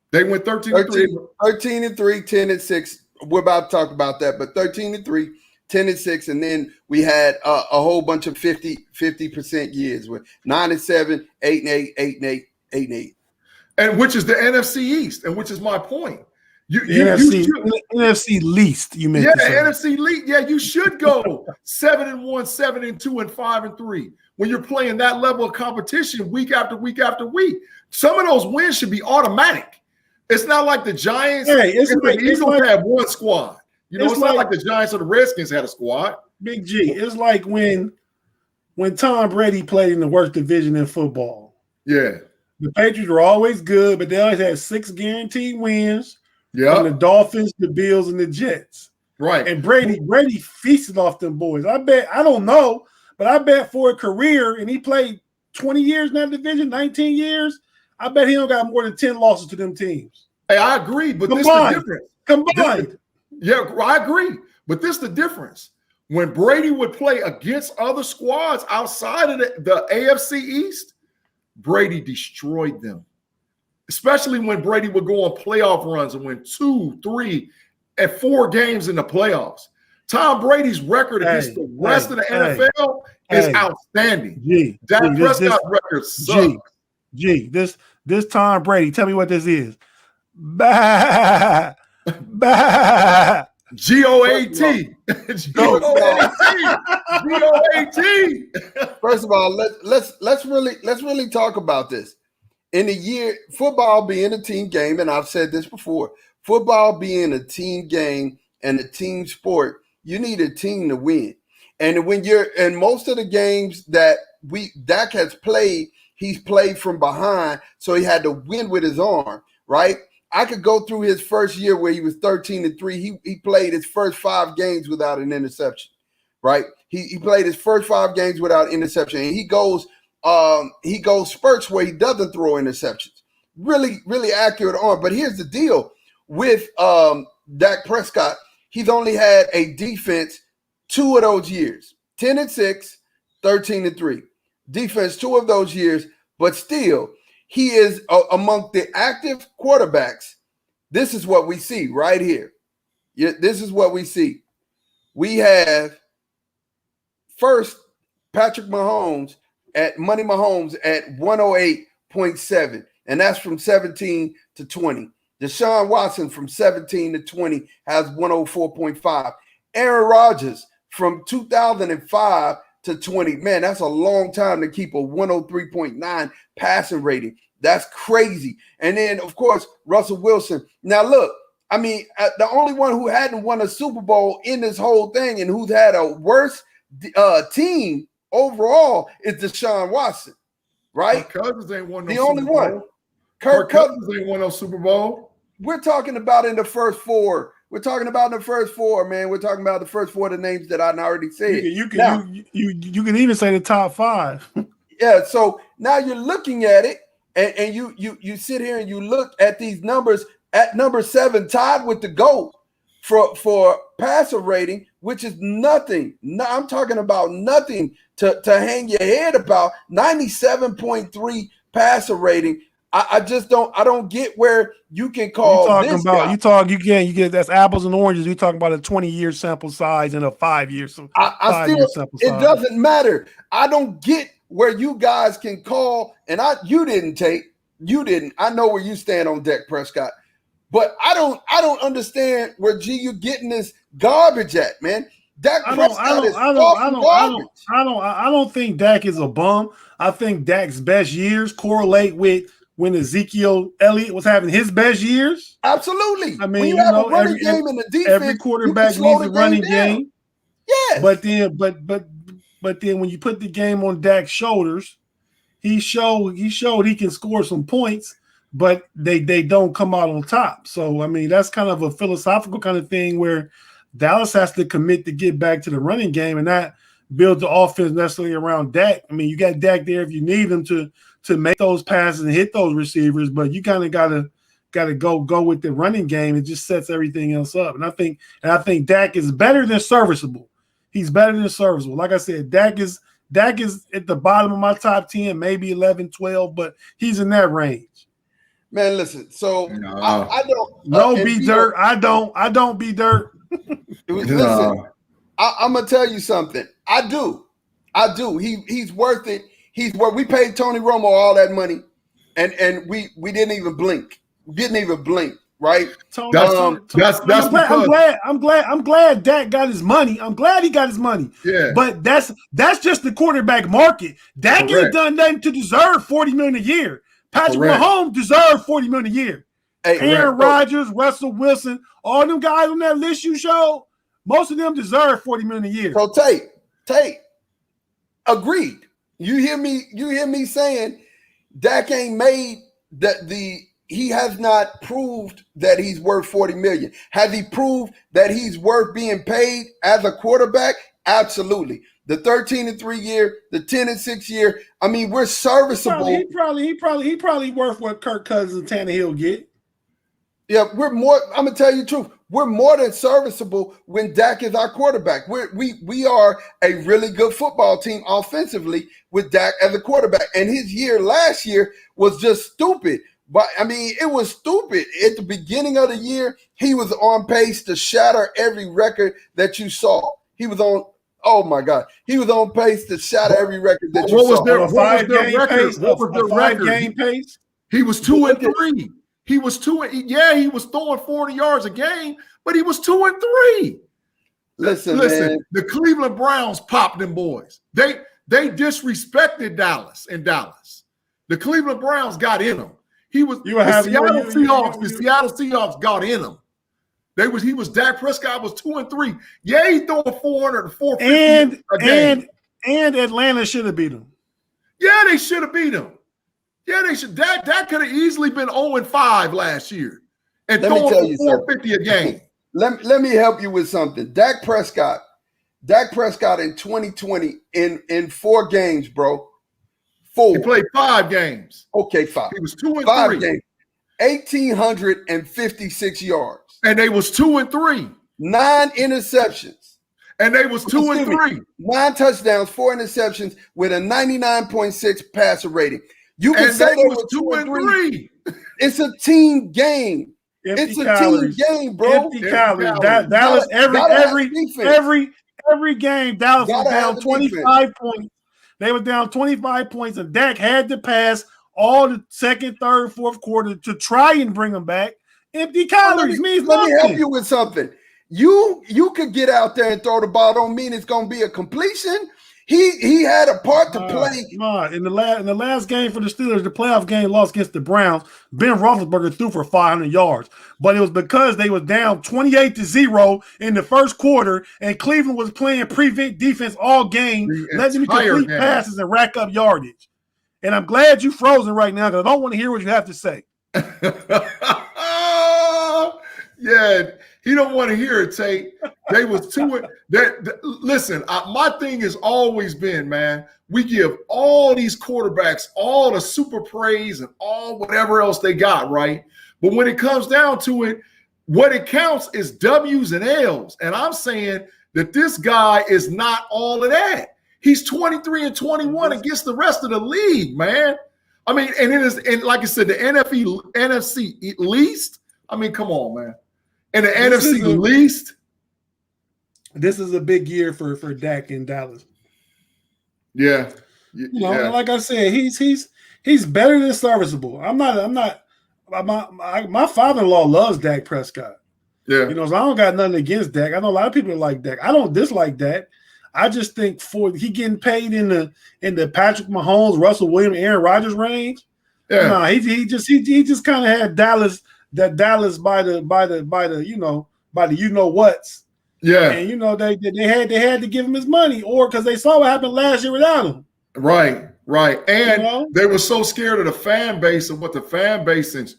They went 13-3. 13-3, 10-6. We're about to talk about that, but 13-3, 10-6, and then we had a whole bunch of 50% years with 9-7, 8-8, 8-8, 8-8. And which is the NFC East, and which is my point. NFC least, you meant to say. NFC least. Yeah, you should go 7-1, 7-2, and 5-3 when you're playing that level of competition week after week after week. Some of those wins should be automatic. It's not like the Giants. The Eagles have one squad. It's not like the Giants or the Redskins had a squad. Big G. It's like when Tom Brady played in the worst division in football. Yeah. The Patriots were always good, but they always had 6 guaranteed wins. Yeah. And the Dolphins, the Bills, and the Jets. Right. And Brady feasted off them boys. I don't know, but I bet for a career, and he played 20 years in that division, 19 years, I bet he don't got more than 10 losses to them teams. Hey, I agree, but this is the difference. Combined. Yeah, I agree. But this is the difference. When Brady would play against other squads outside of the AFC East, Brady destroyed them. Especially when Brady would go on playoff runs and win 2, 3, and 4 games in the playoffs. Tom Brady's record against the rest of the NFL is outstanding. Dak Prescott's record sucks. This Tom Brady, tell me what this is. Bah, bah. GOAT. GOAT. First of all, let's really talk about this. In a year, football being a team game, and I've said this before, football being a team game and a team sport, you need a team to win. And when you're in most of the games that Dak has played, he's played from behind, so he had to win with his arm, right? I could go through his first year where he was 13-3. He played his first 5 games without an interception, right? He played his first 5 games without interception. And he goes spurts where he doesn't throw interceptions. Really, really accurate arm. But here's the deal with Dak Prescott. He's only had a defense 2 of those years, 10-6, 13-3. Defense 2 of those years, but still, he is among the active quarterbacks. This is what we see right here. This is what we see. We have first Patrick Mahomes at 108.7. and that's from 17 to 20. Deshaun Watson from 17 to 20 has 104.5. Aaron Rodgers from 2005 to 20. Man, that's a long time to keep a 103.9 passing rating. That's crazy. And then, of course, Russell Wilson. Now, look, I mean, the only one who hadn't won a Super Bowl in this whole thing and who's had a worse team overall is Deshaun Watson, right? Kirk Cousins ain't won no the Super only Bowl. one. Kirk Cousins ain't won no Super Bowl. We're talking about in the first four. We're talking about the first four, man. We're talking about the first four of the names that I already said. You can even say the top five. Yeah. So now you're looking at it, and you sit here and you look at these numbers. At number 7, tied with the GOAT for passer rating, which is nothing. No, I'm talking about nothing to hang your head about. 97.3 passer rating. I just don't get where you can call you get that's apples and oranges. You talking about a 20-year sample size and a 5-year sample size. It doesn't matter. I don't get where you guys can call, and you didn't. I know where you stand on Dak Prescott. But I don't understand where you getting this garbage at, man. Dak Prescott is garbage. I don't think Dak is a bum. I think Dak's best years correlate with when Ezekiel Elliott was having his best years. Absolutely. I mean, when you have a running game in the defense, every quarterback needs a running game. Yes. But then when you put the game on Dak's shoulders, he showed he can score some points. But they don't come out on top. So, I mean, that's kind of a philosophical kind of thing where Dallas has to commit to get back to the running game and not build the offense necessarily around Dak. I mean, you got Dak there if you need him to make those passes and hit those receivers, but you kind of gotta go with the running game. It just sets everything else up. And I think Dak is better than serviceable. He's better than serviceable. Like I said, Dak is at the bottom of my top 10, maybe 11, 12, but he's in that range. Man, listen. So I don't be dirt. Listen, I'm gonna tell you something. I do. He's worth it. We paid Tony Romo all that money, and we didn't even blink. Right? I'm glad Dak got his money. I'm glad he got his money. Yeah. But that's just the quarterback market. Dak ain't done nothing to deserve $40 million a year. Patrick Mahomes deserved $40 million a year. Hey, Aaron Rodgers, Russell Wilson, all them guys on that list you showed, most of them deserve $40 million a year. So Tate, agreed. You hear me saying Dak ain't made he has not proved that he's worth $40 million. Has he proved that he's worth being paid as a quarterback? Absolutely. The 13-3 year, the 10-6 year. I mean, we're serviceable. He probably worth what Kirk Cousins and Tannehill get. Yeah, we're more. I'm gonna tell you the truth. We're more than serviceable when Dak is our quarterback. We are a really good football team offensively with Dak as a quarterback. And his year last year was just stupid. But I mean, it was stupid. At the beginning of the year, he was on pace to shatter every record that you saw. He was on. Oh my God, he was on pace to shatter every record that you saw. What was their record? Game pace? He was 2-3. He was 2. He was throwing 40 yards a game, but he was 2-3. Listen, man. The Cleveland Browns popped them boys. They disrespected Dallas in Dallas. The Cleveland Browns got in them. The Seattle Seahawks got in them. He was Dak Prescott was 2-3. Yeah, he throwing 400 and 450 a game. And Atlanta should have beat him. Yeah, they should have beat him. Yeah, they should. Dak could have easily been 0-5 last year and throwing 450 a game. Let me help you with something. Dak Prescott in 2020 in 4 games, bro. 4. He played 5 games. Okay, 5. He was 2-3. 5 games. 1,856 yards. And they was 2-3. 9 interceptions. And they was 2-3. 9 touchdowns, 4 interceptions with a 99.6 passer rating. You can say they was 2-3. It's a team game. It's a team game, bro. Empty calories. Dallas every game Dallas was down 25 points. They were down 25 points, and Dak had to pass all the second, third, fourth quarter to try and bring them back. Empty calories means let nothing. me help you with something. You could get out there and throw the ball. Don't mean it's going to be a completion. He had a part to play. In the last game for the Steelers, the playoff game lost against the Browns, Ben Roethlisberger threw for 500 yards. But it was because they was down 28-0 in the first quarter, and Cleveland was playing prevent defense all game, letting them complete passes and rack up yardage. And I'm glad you frozen right now because I don't want to hear what you have to say. Yeah, he don't want to hear it, Tate. They was to it. Listen, my thing has always been, man, we give all these quarterbacks all the super praise and all whatever else they got, right? But when it comes down to it, what it counts is W's and L's. And I'm saying that this guy is not all of that. He's 23-21 against the rest of the league, man. I mean, and like I said, the NFC least. I mean, come on, man. And the NFC least. This is a big year for Dak in Dallas. Yeah. Like I said, he's better than serviceable. My father-in-law loves Dak Prescott. Yeah. So I don't got nothing against Dak. I know a lot of people like Dak. I don't dislike Dak. I just think he getting paid in the Patrick Mahomes, Russell Williams, Aaron Rodgers range. Yeah. No, he just kind of had Dallas by the whats. Yeah. And they had to give him his money, or because they saw what happened last year without him. Right. And they were so scared of the fan base and what the fan base and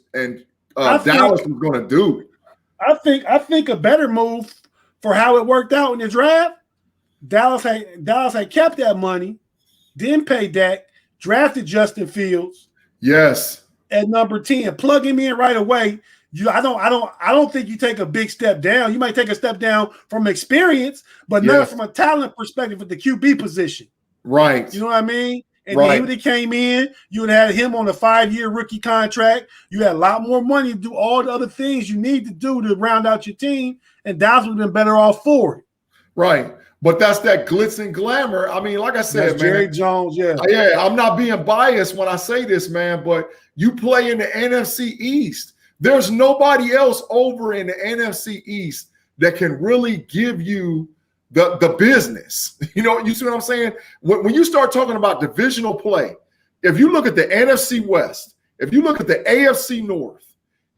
Dallas was going to do. I think a better move for how it worked out in the draft. Dallas had kept that money, didn't pay Dak, drafted Justin Fields. Yes. At number 10, plug him in right away. I don't think you take a big step down. You might take a step down from experience, but not from a talent perspective at the QB position. Right. You know what I mean? And then he would have came in, you would have had him on a 5-year rookie contract. You had a lot more money to do all the other things you need to do to round out your team, and Dallas would have been better off for it. Right. But that's that glitz and glamour. I mean, like I said, Jerry Jones, Yeah, I'm not being biased when I say this, man, but you play in the NFC East. There's nobody else over in the NFC East that can really give you the business. You see what I'm saying? When you start talking about divisional play, if you look at the NFC West, if you look at the AFC North,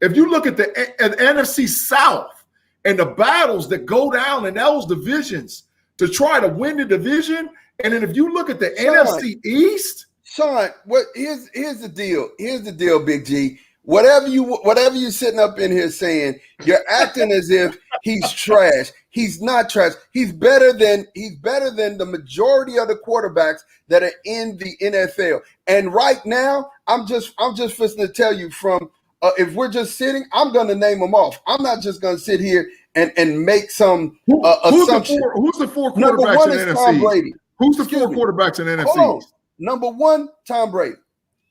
if you look at the NFC South and the battles that go down in those divisions to try to win the division, and then if you look at the NFC East, Sean, here's the deal. Here's the deal, Big G. Whatever you sitting up in here saying, you're acting as if he's trash. He's not trash. He's better than the majority of the quarterbacks that are in the NFL. And right now, I'm just fixing to tell you from if we're just sitting, I'm going to name them off. I'm not just going to sit here and make some assumption. Who's the four quarterbacks Number one in is NFC? Tom Brady. Who's the four quarterbacks in NFC? Hold on. Number 1, Tom Brady.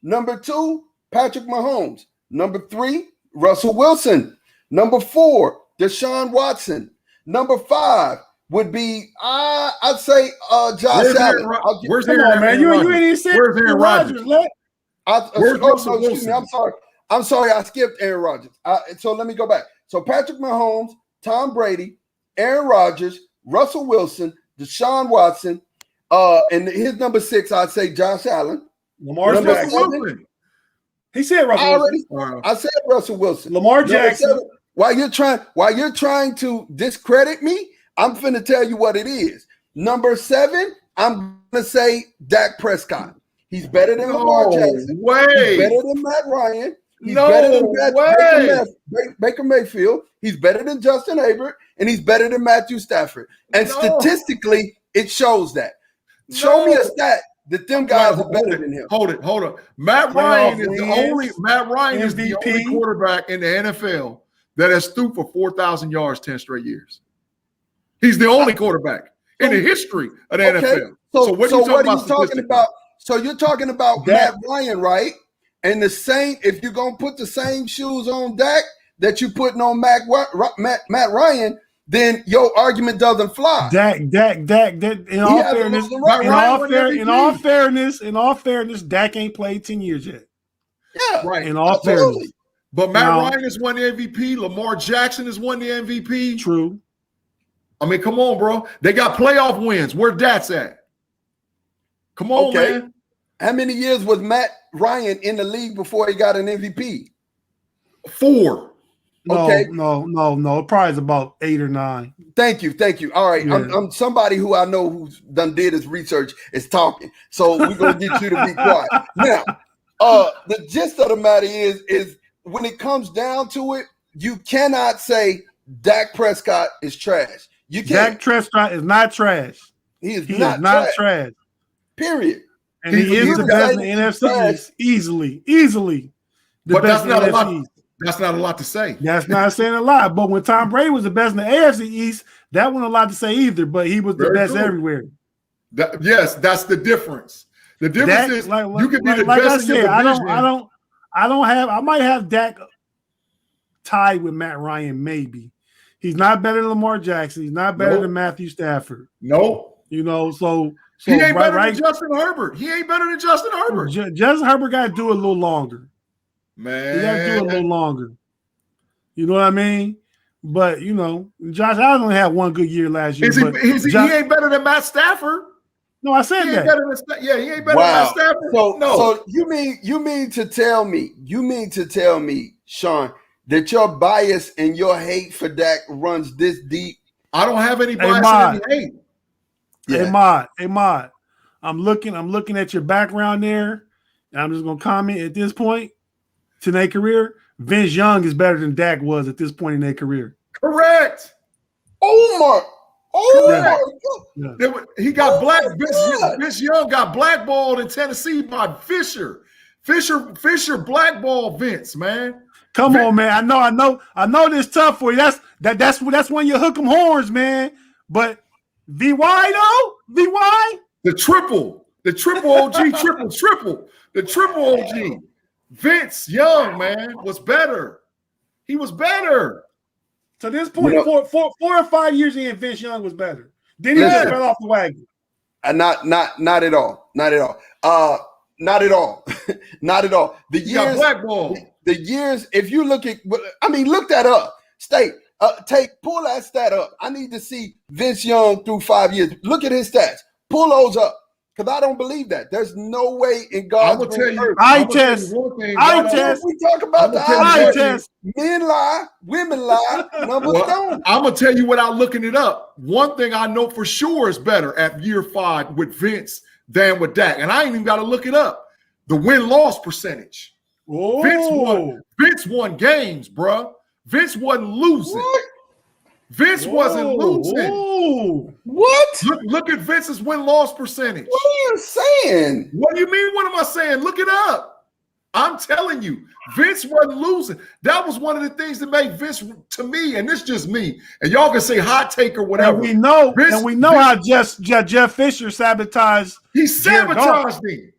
Number 2, Patrick Mahomes. Number 3, Russell Wilson. Number 4, Deshaun Watson. Number 5 would be I'd say Josh Allen. Where's Aaron Rodgers? You ain't even said Where's Aaron Rodgers? Excuse me. I'm sorry. I skipped Aaron Rodgers. So let me go back. So Patrick Mahomes, Tom Brady, Aaron Rodgers, Russell Wilson, Deshaun Watson, and his number 6, I'd say Josh Allen. Lamar Jackson. He said Russell Wilson. I said Russell Wilson. Lamar Jackson. 7, while you're trying to discredit me, I'm finna tell you what it is. Number 7, I'm gonna say Dak Prescott. He's better than Lamar Jackson. He's better than Matt Ryan. He's better than Baker Mayfield. He's better than Justin Herbert, and he's better than Matthew Stafford. And statistically, it shows that. Show me a stat that them guys are better than him. Hold it. Matt Ryan is the only quarterback in the NFL that has threw for 4,000 yards 10 straight years. He's the only quarterback in the history of the NFL. So what are you talking about? So you're talking about Matt Ryan, right? And the same, if you're gonna put the same shoes on Dak that you're putting on Matt Ryan, then your argument doesn't fly. Dak. In all fairness, Dak ain't played 10 years yet. Yeah, Right. In all fairness. But Matt Ryan has won the MVP. Lamar Jackson has won the MVP. True. I mean, come on, bro. They got playoff wins. Where that's at? Come on, man. How many years was Ryan in the league before he got an MVP? 4. No. It probably is about 8 or 9. Thank you. All right, yeah. I'm somebody who I know who's done did his research is talking, so we're gonna get you to be quiet. Now, the gist of the matter is when it comes down to it, you cannot say Dak Prescott is trash. You can't. Dak Prescott is not trash. He is not trash. Period. And he is the best in the NFC East, easily. But that's not a lot. That's not a lot to say. That's not saying a lot. But when Tom Brady was the best in the AFC East, that wasn't a lot to say either. But he was the best everywhere. Yes, that's the difference. The difference is you can be the best in your division. I might have Dak tied with Matt Ryan, maybe. He's not better than Lamar Jackson. He's not better than Matthew Stafford. No. So he ain't better than Justin Herbert. Justin Herbert got to do it a little longer. Man. He got to do it a little longer. You know what I mean? But, Josh Allen only had one good year last year. He ain't better than Matt Stafford. No, I said that. He ain't better than Matt Stafford. So you mean to tell me, Sean, that your bias and your hate for Dak runs this deep? I don't have any bias and any hate. Yeah. Hey, Mod. I'm looking at your background there, and I'm just gonna comment at this point to their career. Vince Young is better than Dak was at this point in their career. Correct. My God. He got Vince Young got blackballed in Tennessee by Fisher. Fisher blackballed Vince, man. Come on, man. I know this tough for you. That's when you hook 'em horns, man. But VY though? VY? The triple OG, the triple OG. Vince Young, man, was better. He was better. To this point, 4 or 5 years in, Vince Young was better. Then he just fell off the wagon. Not at all. Not at all. Not at all. Not at all. The years, blackball. The years. If you look that up. Pull that stat up. I need to see Vince Young through 5 years. Look at his stats. Pull those up. Because I don't believe that. There's no way in God's earth. I test. We talk about the eye test. Men lie, women lie, numbers don't. I'm going to tell you without looking it up. One thing I know for sure is better at year 5 with Vince than with Dak. And I ain't even got to look it up. The win-loss percentage. Vince won games, bro. Vince wasn't losing. What? Vince wasn't losing. What? Look at Vince's win-loss percentage. What are you saying? What do you mean? What am I saying? Look it up. I'm telling you, Vince wasn't losing. That was one of the things that made Vince, to me, and this is just me, and y'all can say hot take or whatever. And we know how Jeff Fisher sabotaged. He sabotaged him.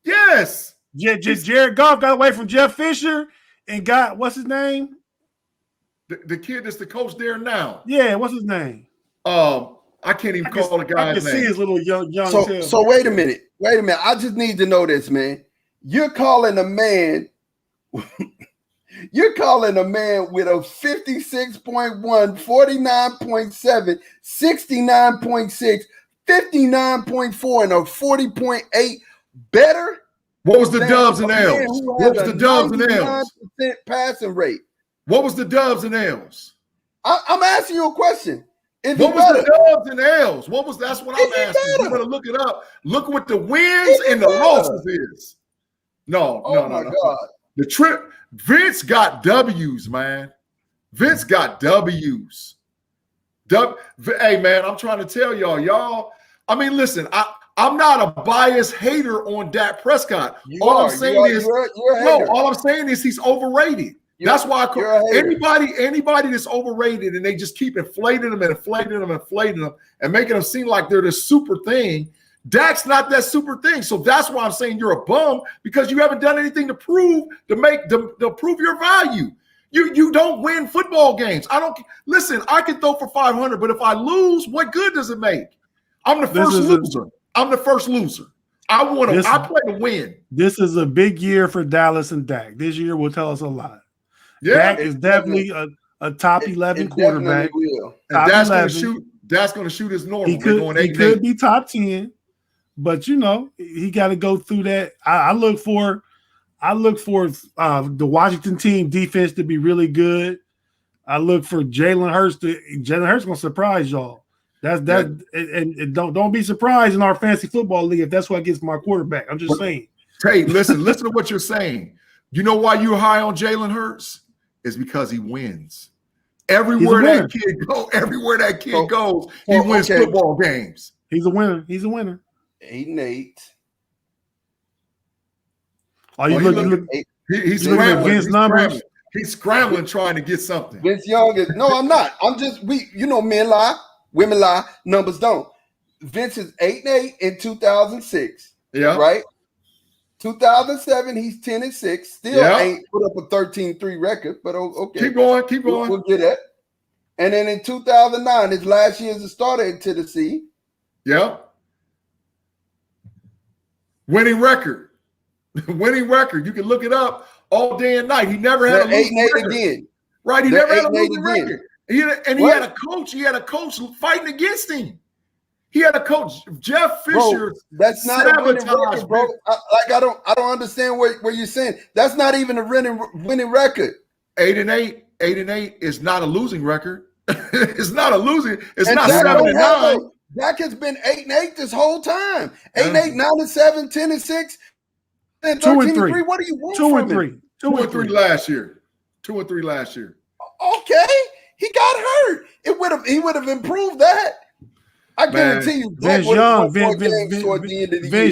Yes. Jared Goff got away from Jeff Fisher and got, what's his name? The kid that's the coach there now. Yeah, what's his name? I can't even call the guy's name. I can see his little young tail. So wait a minute. I just need to know this, man. You're calling a man with a 56.1, 49.7, 69.6, 59.4, and a 40.8 better? What was the dubs and L's? What was the dubs and L's? Passing rate. What was the dubs and L's? I'm asking you a question. What was the dubs and L's? That's what I'm asking. You better look it up. Look what the wins and the losses is. No. God. Vince got W's, man. Vince got W's. Hey, man, I'm trying to tell y'all. I mean, listen, I'm not a biased hater on Dak Prescott. All I'm saying is he's overrated. That's why I call anybody that's overrated and they just keep inflating them and making them seem like they're this super thing. Dak's not that super thing. So that's why I'm saying you're a bum, because you haven't done anything to prove your value. You don't win football games. I can throw for 500, but if I lose, what good does it make? I'm the first loser. I play to win. This is a big year for Dallas and Dak. This year will tell us a lot. Yeah, Dak is definitely a top 11 quarterback. And Dak's going to shoot. Dak's going to shoot his normal. He could be top 10, but he got to go through that. I look for the Washington team defense to be really good. I look for Jalen Hurts. Jalen Hurts going to surprise y'all. And don't be surprised in our fantasy football league if that's what gets my quarterback. I'm just saying. Hey, listen to what you're saying. You know why you're high on Jalen Hurts? It's because he wins. Everywhere that kid goes, he wins football games. He's a winner. 8-8. He's scrambling. He's scrambling trying to get something. Vince Young is I'm not. I'm just men lie, women lie, numbers don't. Vince is 8-8 in 2006. Yeah. Right? 2007, he's 10-6. Still ain't put up a 13-3 record, but okay. Keep going. We'll get it. And then in 2009, his last year as a starter in Tennessee. Yeah. Winning record. You can look it up all day and night. He never had a losing record. Again. Right, he never had a losing record. He had a coach fighting against him. He had a coach, Jeff Fisher. Bro, that's not a winning record, bro. I don't understand what you're saying. That's not even a winning record. 8-8 is not a losing record. It's not a losing. It's not Dak 7-9. Dak has been 8-8 this whole time. 8-8, 9-7, 10-6, and 13-3. What do you want from him? 2-3 last year. 2-3 last year. Okay, he got hurt. He would have improved that. I guarantee you. Vince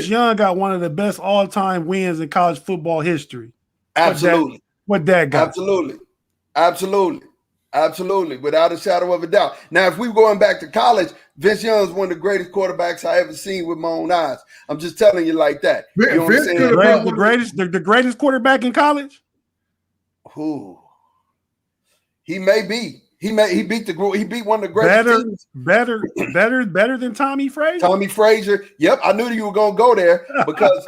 Young got one of the best all-time wins in college football history. Absolutely. What Dak got? Absolutely. Without a shadow of a doubt. Now, if we're going back to college, Vince Young is one of the greatest quarterbacks I ever seen with my own eyes. I'm just telling you like that. You know what I'm saying? The greatest quarterback in college? Who? He may be. He beat one of the greatest teams. Better than Tommy Frazier? Tommy Frazier. Yep, I knew you were going to go there because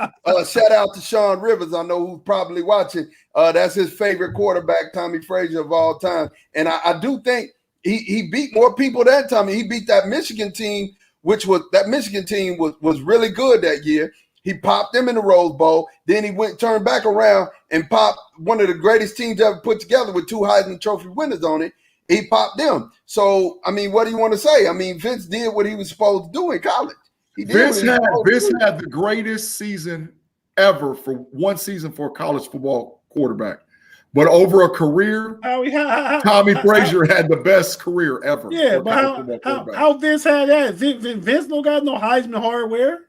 shout out to Sean Rivers. I know who's probably watching. That's his favorite quarterback, Tommy Frazier of all time. And I do think he beat more people than Tommy. He beat that Michigan team, was really good that year. He popped them in the Rose Bowl. Then he turned back around and popped one of the greatest teams ever put together with 2 Heisman Trophy winners on it. He popped them. So, I mean, what do you want to say? I mean, Vince did what he was supposed to do in college. Vince had the greatest season ever for one season for a college football quarterback. But over a career, Tommy Frazier had the best career ever. Yeah, but how Vince had that? Vince don't got no Heisman hardware.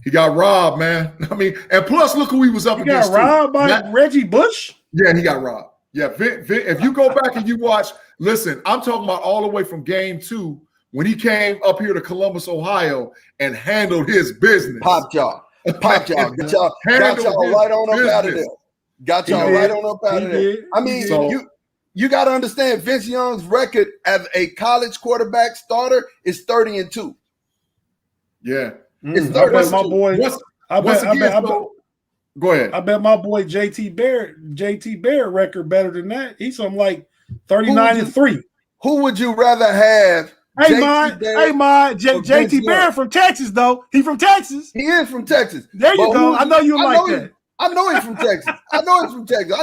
He got robbed, man. I mean, and plus, look who he was up against. He got robbed by Reggie Bush? Yeah, he got robbed. Yeah, if you go back and you watch, listen, I'm talking about all the way from game 2 when he came up here to Columbus, Ohio, and handled his business. Popped y'all. Got y'all right on up out of there. Got y'all right on up out of there. I mean, you got to understand Vince Young's record as a college quarterback starter is 30-2. Yeah. It's 30. My boy. Go ahead. I bet my boy JT Barrett record better than that. He's something like 39-3. Who would you rather have? JT Barrett from Texas, though. He from Texas. He is from Texas. There you go. I know you like that. I know he's from Texas. I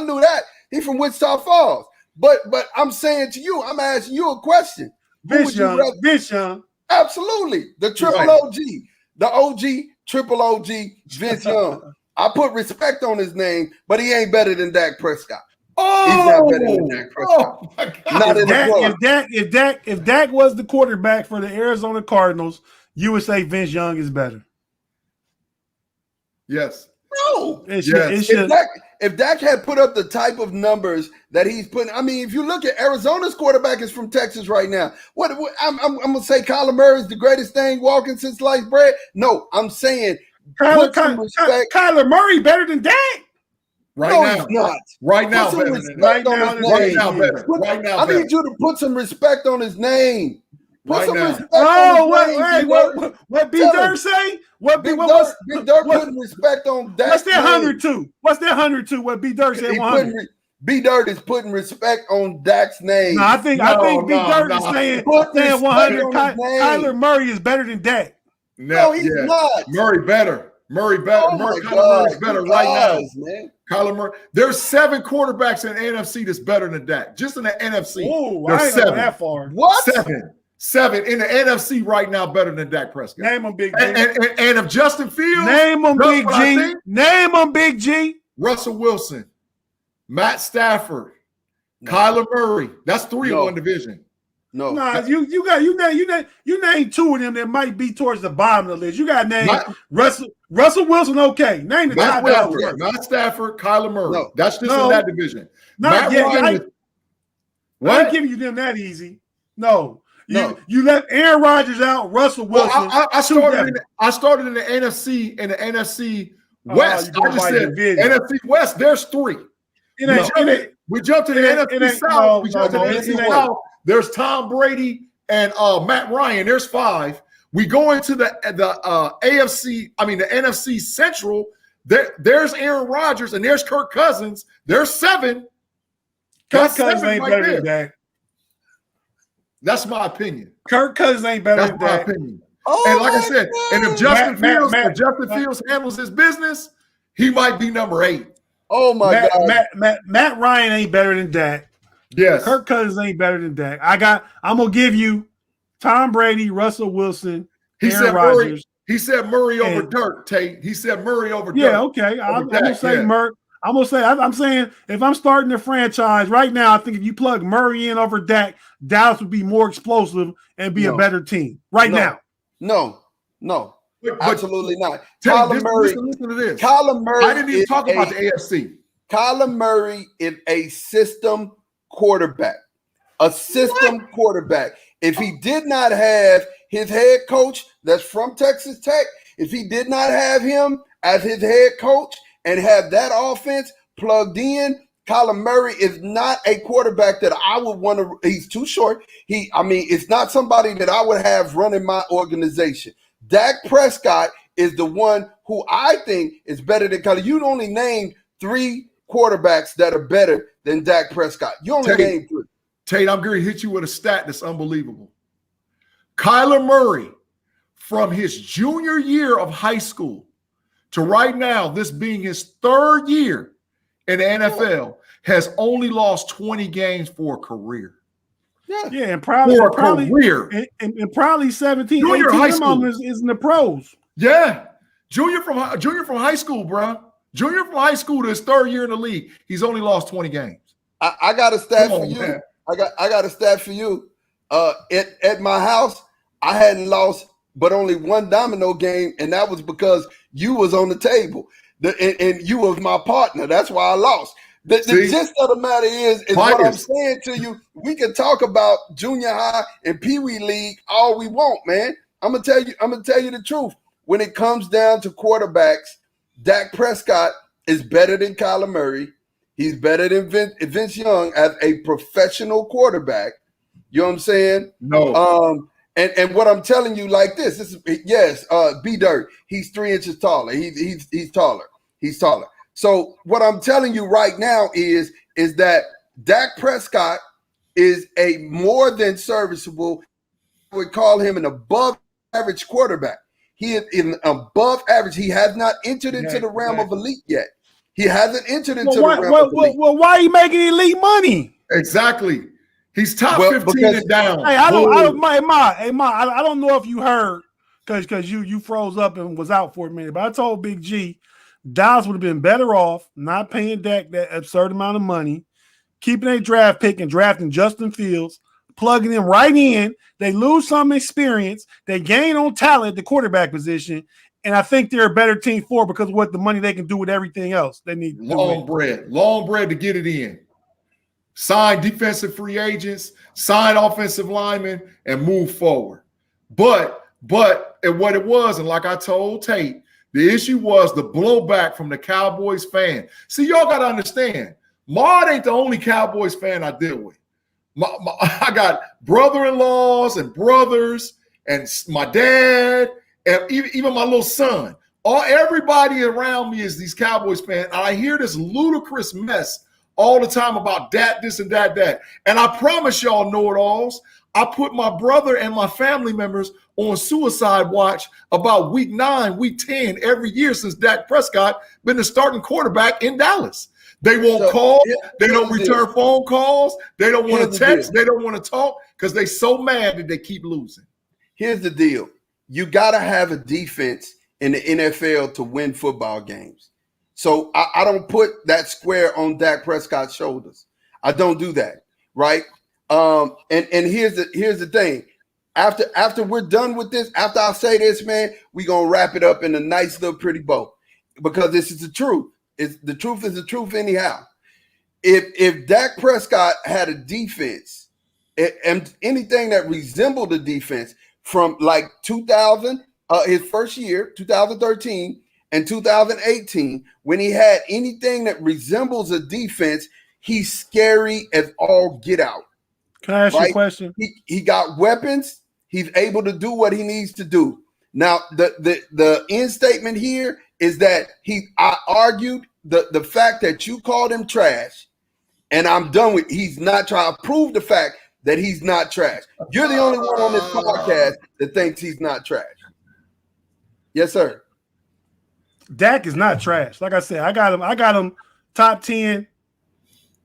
knew that. He's from Wichita Falls. But I'm saying to you, I'm asking you a question. Vince Young. Absolutely. The triple OG. The OG, triple OG, Vince Young. I put respect on his name, but he ain't better than Dak Prescott. He's not better than Dak Prescott. Oh my God. If Dak was the quarterback for the Arizona Cardinals, you would say Vince Young is better. Yes. No. If Dak had put up the type of numbers that he's putting, I mean, if you look at Arizona's quarterback is from Texas right now. What I'm gonna say Kyler Murray is the greatest thing walking since sliced bread? No, I'm saying Kyler Murray better than Dak. He's not. Right now, better. I need you to put some respect on his name. Put some now. respect on what B Tell Dirt him. say? What Big what's Dirt putting respect on Dak. what's that 102? What's that 102? What B Dirt said 100? B Dirt is putting respect on Dak's name. No, I think B Dirt is saying 100. Kyler Murray is better than Dak. No, he's not. Murray better. Kyler Murray's better right now. Man. Kyler Murray. There's 7 quarterbacks in the NFC that's better than Dak. Just in the NFC. Oh, there's I ain't 7. Go that far. What? 7 in the NFC right now better than Dak Prescott. Name them, Big G. And if Justin Fields. Name them, Big G. Name them, Big G. Russell Wilson, Matt Stafford, Kyler Murray. That's 3 in one division. No, you name 2 of them that might be towards the bottom of the list. You got to name Russell Wilson. Okay, name the top guy. Matt Stafford, Kyler Murray. No, that's just in that division. I ain't giving you them that easy. No. You left Aaron Rodgers out, Russell Wilson. Well, I started in the NFC and the NFC West. I just said NFC West. There's 3. We jumped to the NFC South. We jumped to the NFC South. There's Tom Brady and Matt Ryan. There's 5. We go into the AFC. I mean the NFC Central. There's Aaron Rodgers and there's Kirk Cousins. There's 7. Kirk Cousins ain't better than Dak. That's my opinion. Kirk Cousins ain't better than Dak. That's my opinion. And like I said, and if Justin Fields handles his business, he might be number 8. Oh my God. Matt Ryan ain't better than Dak. Yes. Kirk Cousins ain't better than Dak. I'm gonna give you Tom Brady, Russell Wilson, Aaron Rodgers. He said Murray over Dirt, Tate. He said Murray over Dirt. Yeah, okay. I'm gonna say Murray. I'm saying if I'm starting the franchise right now, I think if you plug Murray in over Dak, Dallas would be more explosive and be a better team now. No, absolutely not. Kyler Murray. Listen to this. Kyler Murray. I didn't even talk about the AFC. Kyler Murray is a system quarterback. A system quarterback. If he did not have his head coach that's from Texas Tech, if he did not have him as his head coach and have that offense plugged in, Kyler Murray is not a quarterback that I would want to. He's too short. It's not somebody that I would have running my organization. Dak Prescott is the one who I think is better than Kyler. You only named 3 quarterbacks that are better than Dak Prescott. You only named 3. Tate, I'm going to hit you with a stat that's unbelievable. Kyler Murray, from his junior year of high school to right now, this being his 3rd year in the NFL, has only lost 20 games for a career. Yeah, and probably 17, junior 18 high school is in the pros. Yeah, junior from high school, bro. Junior from high school to his 3rd year in the league, he's only lost 20 games. I got a stat for you. Man. I got a stat for you. At my house, I hadn't lost but only 1 domino game, and that was because you was on the table. And you was my partner. That's why I lost. The gist of the matter is what I'm saying to you. We can talk about junior high and Pee Wee League all we want, man. I'm gonna tell you the truth. When it comes down to quarterbacks, Dak Prescott is better than Kyler Murray. He's better than Vince Young as a professional quarterback. You know what I'm saying? No. And what I'm telling you like this is B Dirt. He's 3 inches taller. He's taller. He's taller. So what I'm telling you right now is that Dak Prescott is a more than serviceable. I would call him an above average quarterback. He is an above average. He has not entered into the realm of elite yet. He hasn't entered into the realm of elite. Well, why are you making elite money? Exactly. He's top 15 and down. Hey, I don't know if you heard because you froze up and was out for a minute, but I told Big G Dallas would have been better off not paying Dak that absurd amount of money, keeping a draft pick and drafting Justin Fields, plugging him right in. They lose some experience. They gain on talent at the quarterback position. And I think they're a better team because of what the money they can do with everything else. They need long bread to get it in. Sign defensive free agents, sign offensive linemen, and move forward. But and what it was, and like I told Tate, the issue was the blowback from the Cowboys fan. See, y'all got to understand, Maud ain't the only Cowboys fan I deal with. I got brother-in-laws and brothers and my dad and even my little son. Everybody around me is these Cowboys fans. I hear this ludicrous mess all the time about that, this, and that. And I promise y'all, know-it-alls, I put my brother and my family members on suicide watch about week 9, week 10 every year since Dak Prescott been the starting quarterback in Dallas. They won't call. They don't return phone calls. They don't want to text. They don't want to talk because they're so mad that they keep losing. Here's the deal. You got to have a defense in the NFL to win football games. So I don't put that square on Dak Prescott's shoulders. I don't do that, right? And here's the thing. After we're done with this, after I say this, man, we're going to wrap it up in a nice little pretty bow because this is the truth. The truth is the truth anyhow. If Dak Prescott had a defense and anything that resembled a defense from like 2000, his first year, 2013, and 2018, when he had anything that resembles a defense, he's scary as all get out. Can I ask you a question? He got weapons. He's able to do what he needs to do. Now, the end statement here is that I argued the fact that you called him trash, and I'm done with. He's not trying to prove the fact that he's not trash. You're the only one on this podcast that thinks he's not trash. Yes, sir. Dak is not trash. Like I said, I got him top 10,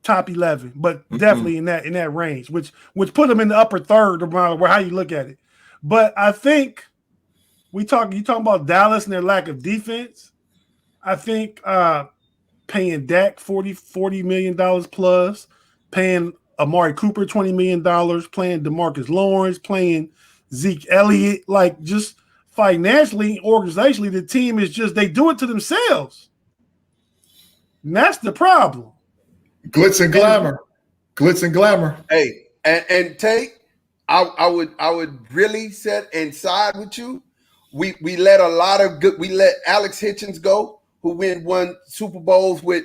top 11, but definitely in that range, which put him in the upper third around where how you look at it. But I think you talking about Dallas and their lack of defense. I think paying Dak $40 million plus, paying Amari Cooper $20 million, playing DeMarcus Lawrence, playing Zeke Elliott, like just financially, organizationally, the team is just they do it to themselves. And that's the problem. Glitz and glamour. Hey, and Tate, I would really sit and side with you. We let we let Alex Hitchens go, who won Super Bowls with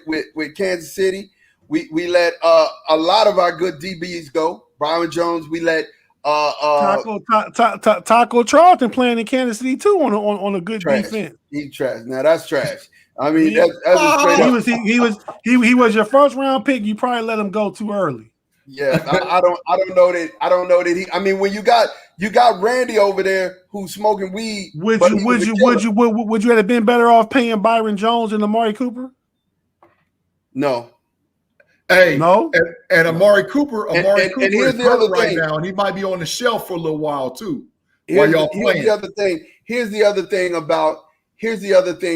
Kansas City. We let a lot of our good DBs go. Byron Jones, we let Taco Charlton playing in Kansas City too on a good trash. defense. He's trash. Now that's trash. I mean, that's a straight up. He was your first round pick. You probably let him go too early. Yeah, I don't know that he. I mean, when you got Randy over there who's smoking weed, would you have been better off paying Byron Jones and Amari Cooper? No. Hey, no, and Amari Cooper is here's the hurt other right thing. now, and he might be on the shelf for a little while too. Here's playing. Here's the other thing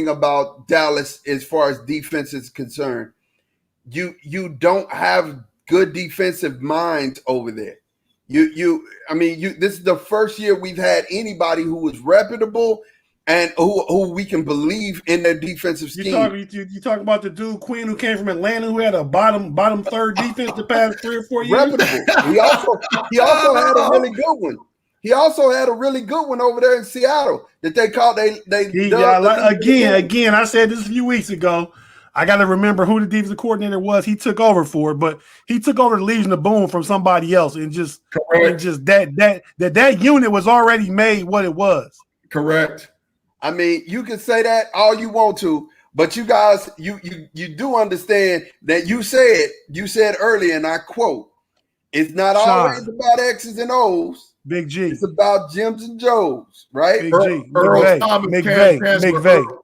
about Dallas as far as defense is concerned. You don't have good defensive minds over there. This is the first year we've had anybody who was reputable and who we can believe in their defensive scheme. You talk about the dude Quinn who came from Atlanta who had a bottom third defense the past 3 or 4 years. Reputable. He also had a really good one. He also had a really good one over there in Seattle that they called again. I said this a few weeks ago. I got to remember who the defensive coordinator was. He took over for it, but he took over the Legion of Boom from somebody else, and just that unit was already made what it was. Correct. I mean, you can say that all you want to, but you guys, you do understand that you said earlier, and I quote, "It's not always about X's and O's. Big G. It's about Jims and Joes, right?" Big G. Earl Thomas, McVay.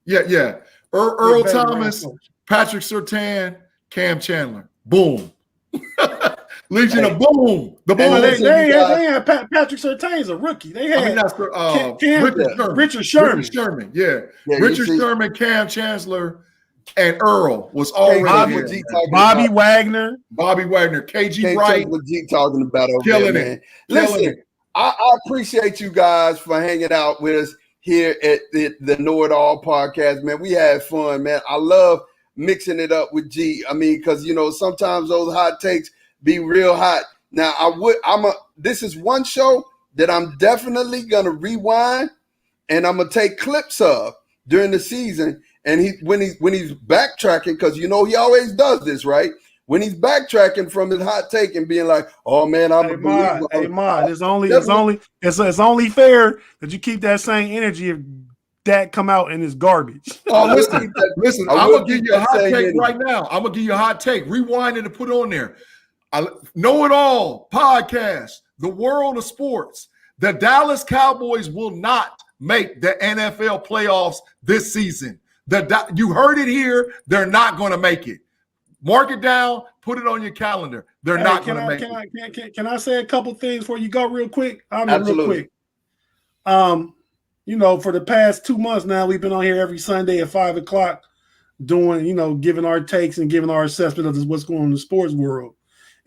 Yeah. Earl Thomas, Patrick Surtain, Cam Chandler. Boom. Legion of Boom. The Boom. They had Patrick Surtain's a rookie. They had Richard Sherman. Yeah, Richard Sherman, Cam Chancellor, and Earl was already here. Bobby Wagner, KG Wright. What G talking about over Killing there, man. it. Listen, I appreciate you guys for hanging out with us here at the KnoItAllz Podcast, man. We had fun, man. I love mixing it up with G. I mean, because sometimes those hot takes be real hot. Now, this is one show that I'm definitely gonna rewind, and I'm gonna take clips of during the season. And when he's backtracking, because he always does this, right? when he's backtracking from his hot take and being like, "Oh man, I'm a believer." Hey, Mod, it's only fair that you keep that same energy if Dak come out and it's garbage. Oh, listen. I'm gonna give you a hot take energy right now. I'm gonna give you a hot take. Rewind it and put it on there. Know It All podcast, the world of sports. The Dallas Cowboys will not make the NFL playoffs this season. You heard it here. They're not going to make it. Mark it down. Put it on your calendar. They're not going to make it. Can I say a couple things before you go real quick? Absolutely. Real quick. For the past 2 months now, we've been on here every Sunday at 5 o'clock doing, giving our takes and giving our assessment of what's going on in the sports world.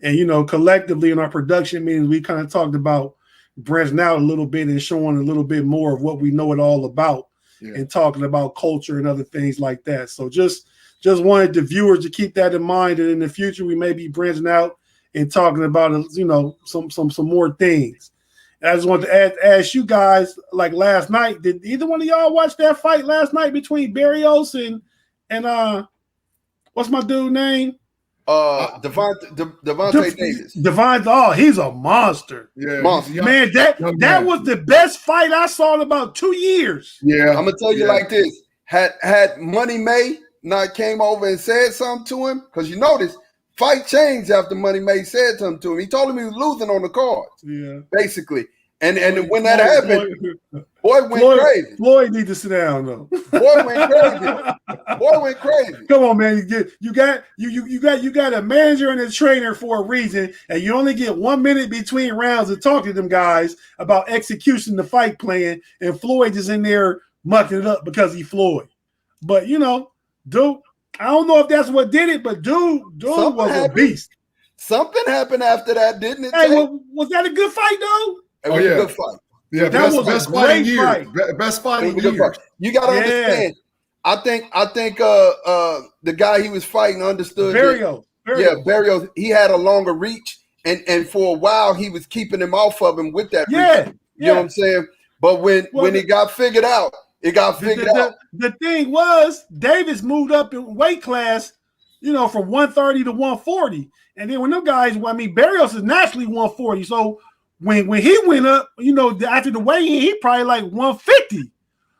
And, collectively in our production meetings, we kind of talked about branching out a little bit and showing a little bit more of what we know it all about and talking about culture and other things like that. So just wanted the viewers to keep that in mind. And in the future, we may be branching out and talking about, some more things. And I just wanted to ask you guys, like last night, did either one of y'all watch that fight last night between Barrios and what's my dude name? Devontae Davis. He's a monster. Yeah, monster. Man, that was the best fight I saw in about 2 years. Yeah, I'm gonna tell you like this: had Money May not came over and said something to him, because you notice fight changed after Money May said something to him. He told him he was losing on the cards. Yeah, basically. And when that happened, boy went crazy. Floyd need to sit down though. Boy went crazy. Come on, man. You got a manager and a trainer for a reason, and you only get 1 minute between rounds to talk to them guys about execution the fight plan. And Floyd is in there mucking it up because he Floyd. But dude, I don't know if that's what did it, but dude was a beast. Something happened after that, didn't it? Hey, was that a good fight though? It was a good fight. Yeah, that was best a great fight. Best fight in years. You got to understand. I think the guy he was fighting understood. Barrios. Yeah, Barrios. He had a longer reach, and for a while he was keeping him off of him with that. reach. You know what I'm saying? But when it got figured out, it got figured out. The thing was, Davis moved up in weight class, from 130 to 140, and then when them guys, Barrios is naturally 140, so. When he went up, after the weigh-in, he probably like 150.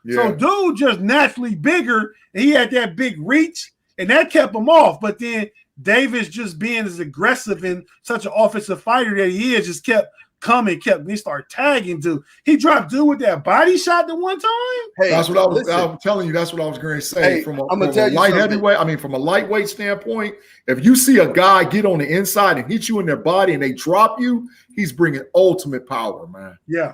Yeah. So dude just naturally bigger, and he had that big reach, and that kept him off. But then Davis just being as aggressive and such an offensive fighter that he is, just kept coming, he started tagging dude. He dropped dude with that body shot the one time. Hey, that's what I'm telling you. That's what I was going to say. Hey, from a light heavyweight, from a lightweight standpoint, if you see a guy get on the inside and hit you in their body and they drop you, he's bringing ultimate power, man. Yeah.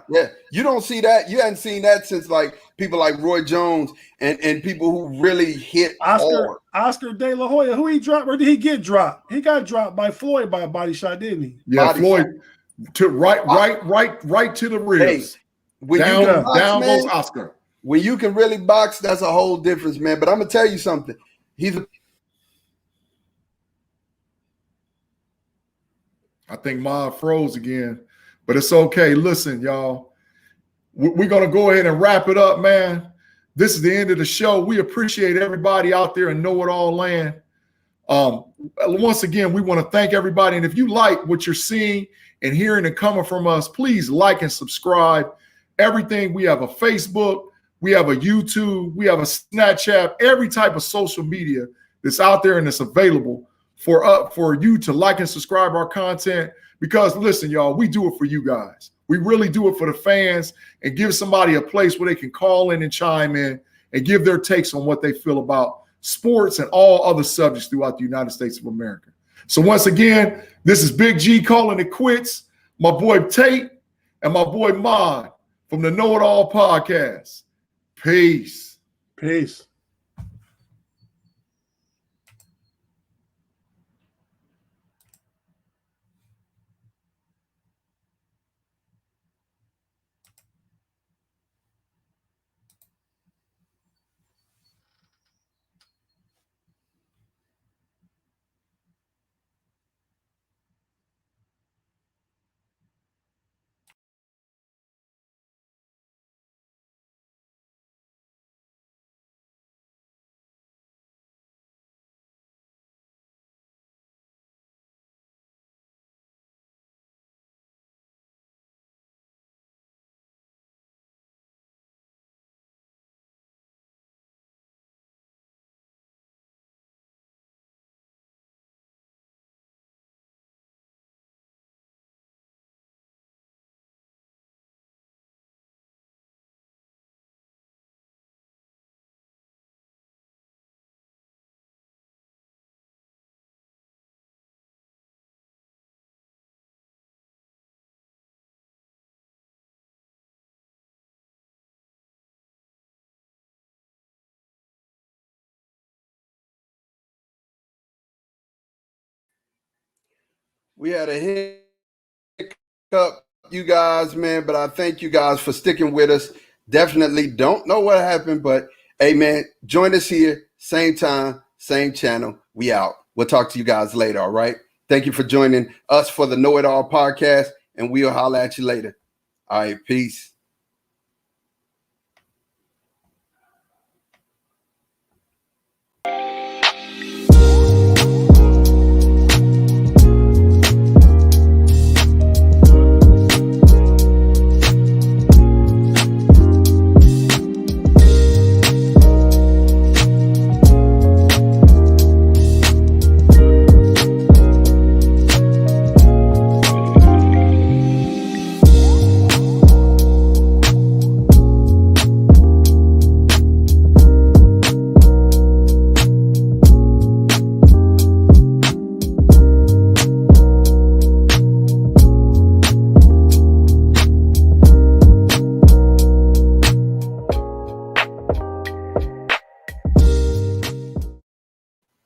You don't see that. You hadn't seen that since like people like Roy Jones and people who really hit hard. Oscar De La Hoya, who he dropped, or did he get dropped? He got dropped by Floyd by a body shot, didn't he? Yeah, Floyd. To right to the ribs. Hey, down goes Oscar. When you can really box, that's a whole difference, man. But I'm gonna tell you something. I think Ma froze again, but it's okay. Listen, y'all, we're gonna go ahead and wrap it up, man. This is the end of the show. We appreciate everybody out there in Know It All land. Once again, we want to thank everybody. And if you like what you're seeing and hearing and coming from us, please like and subscribe. Everything. We have a Facebook, we have a YouTube, we have a Snapchat, every type of social media that's out there and it's available for you to like and subscribe our content. Because listen, y'all, we do it for you guys. We really do it for the fans and give somebody a place where they can call in and chime in and give their takes on what they feel about sports and all other subjects throughout the United States of America. So once again, this is Big G calling it quits. My boy Tate and my boy Mod from the Know It All Podcast. Peace. Peace. We had a hiccup, you guys, man, but I thank you guys for sticking with us. Definitely don't know what happened, but hey, man, join us here, same time, same channel. We out. We'll talk to you guys later, all right? Thank you for joining us for the KnoItAllz Podcast, and we'll holler at you later. All right, peace.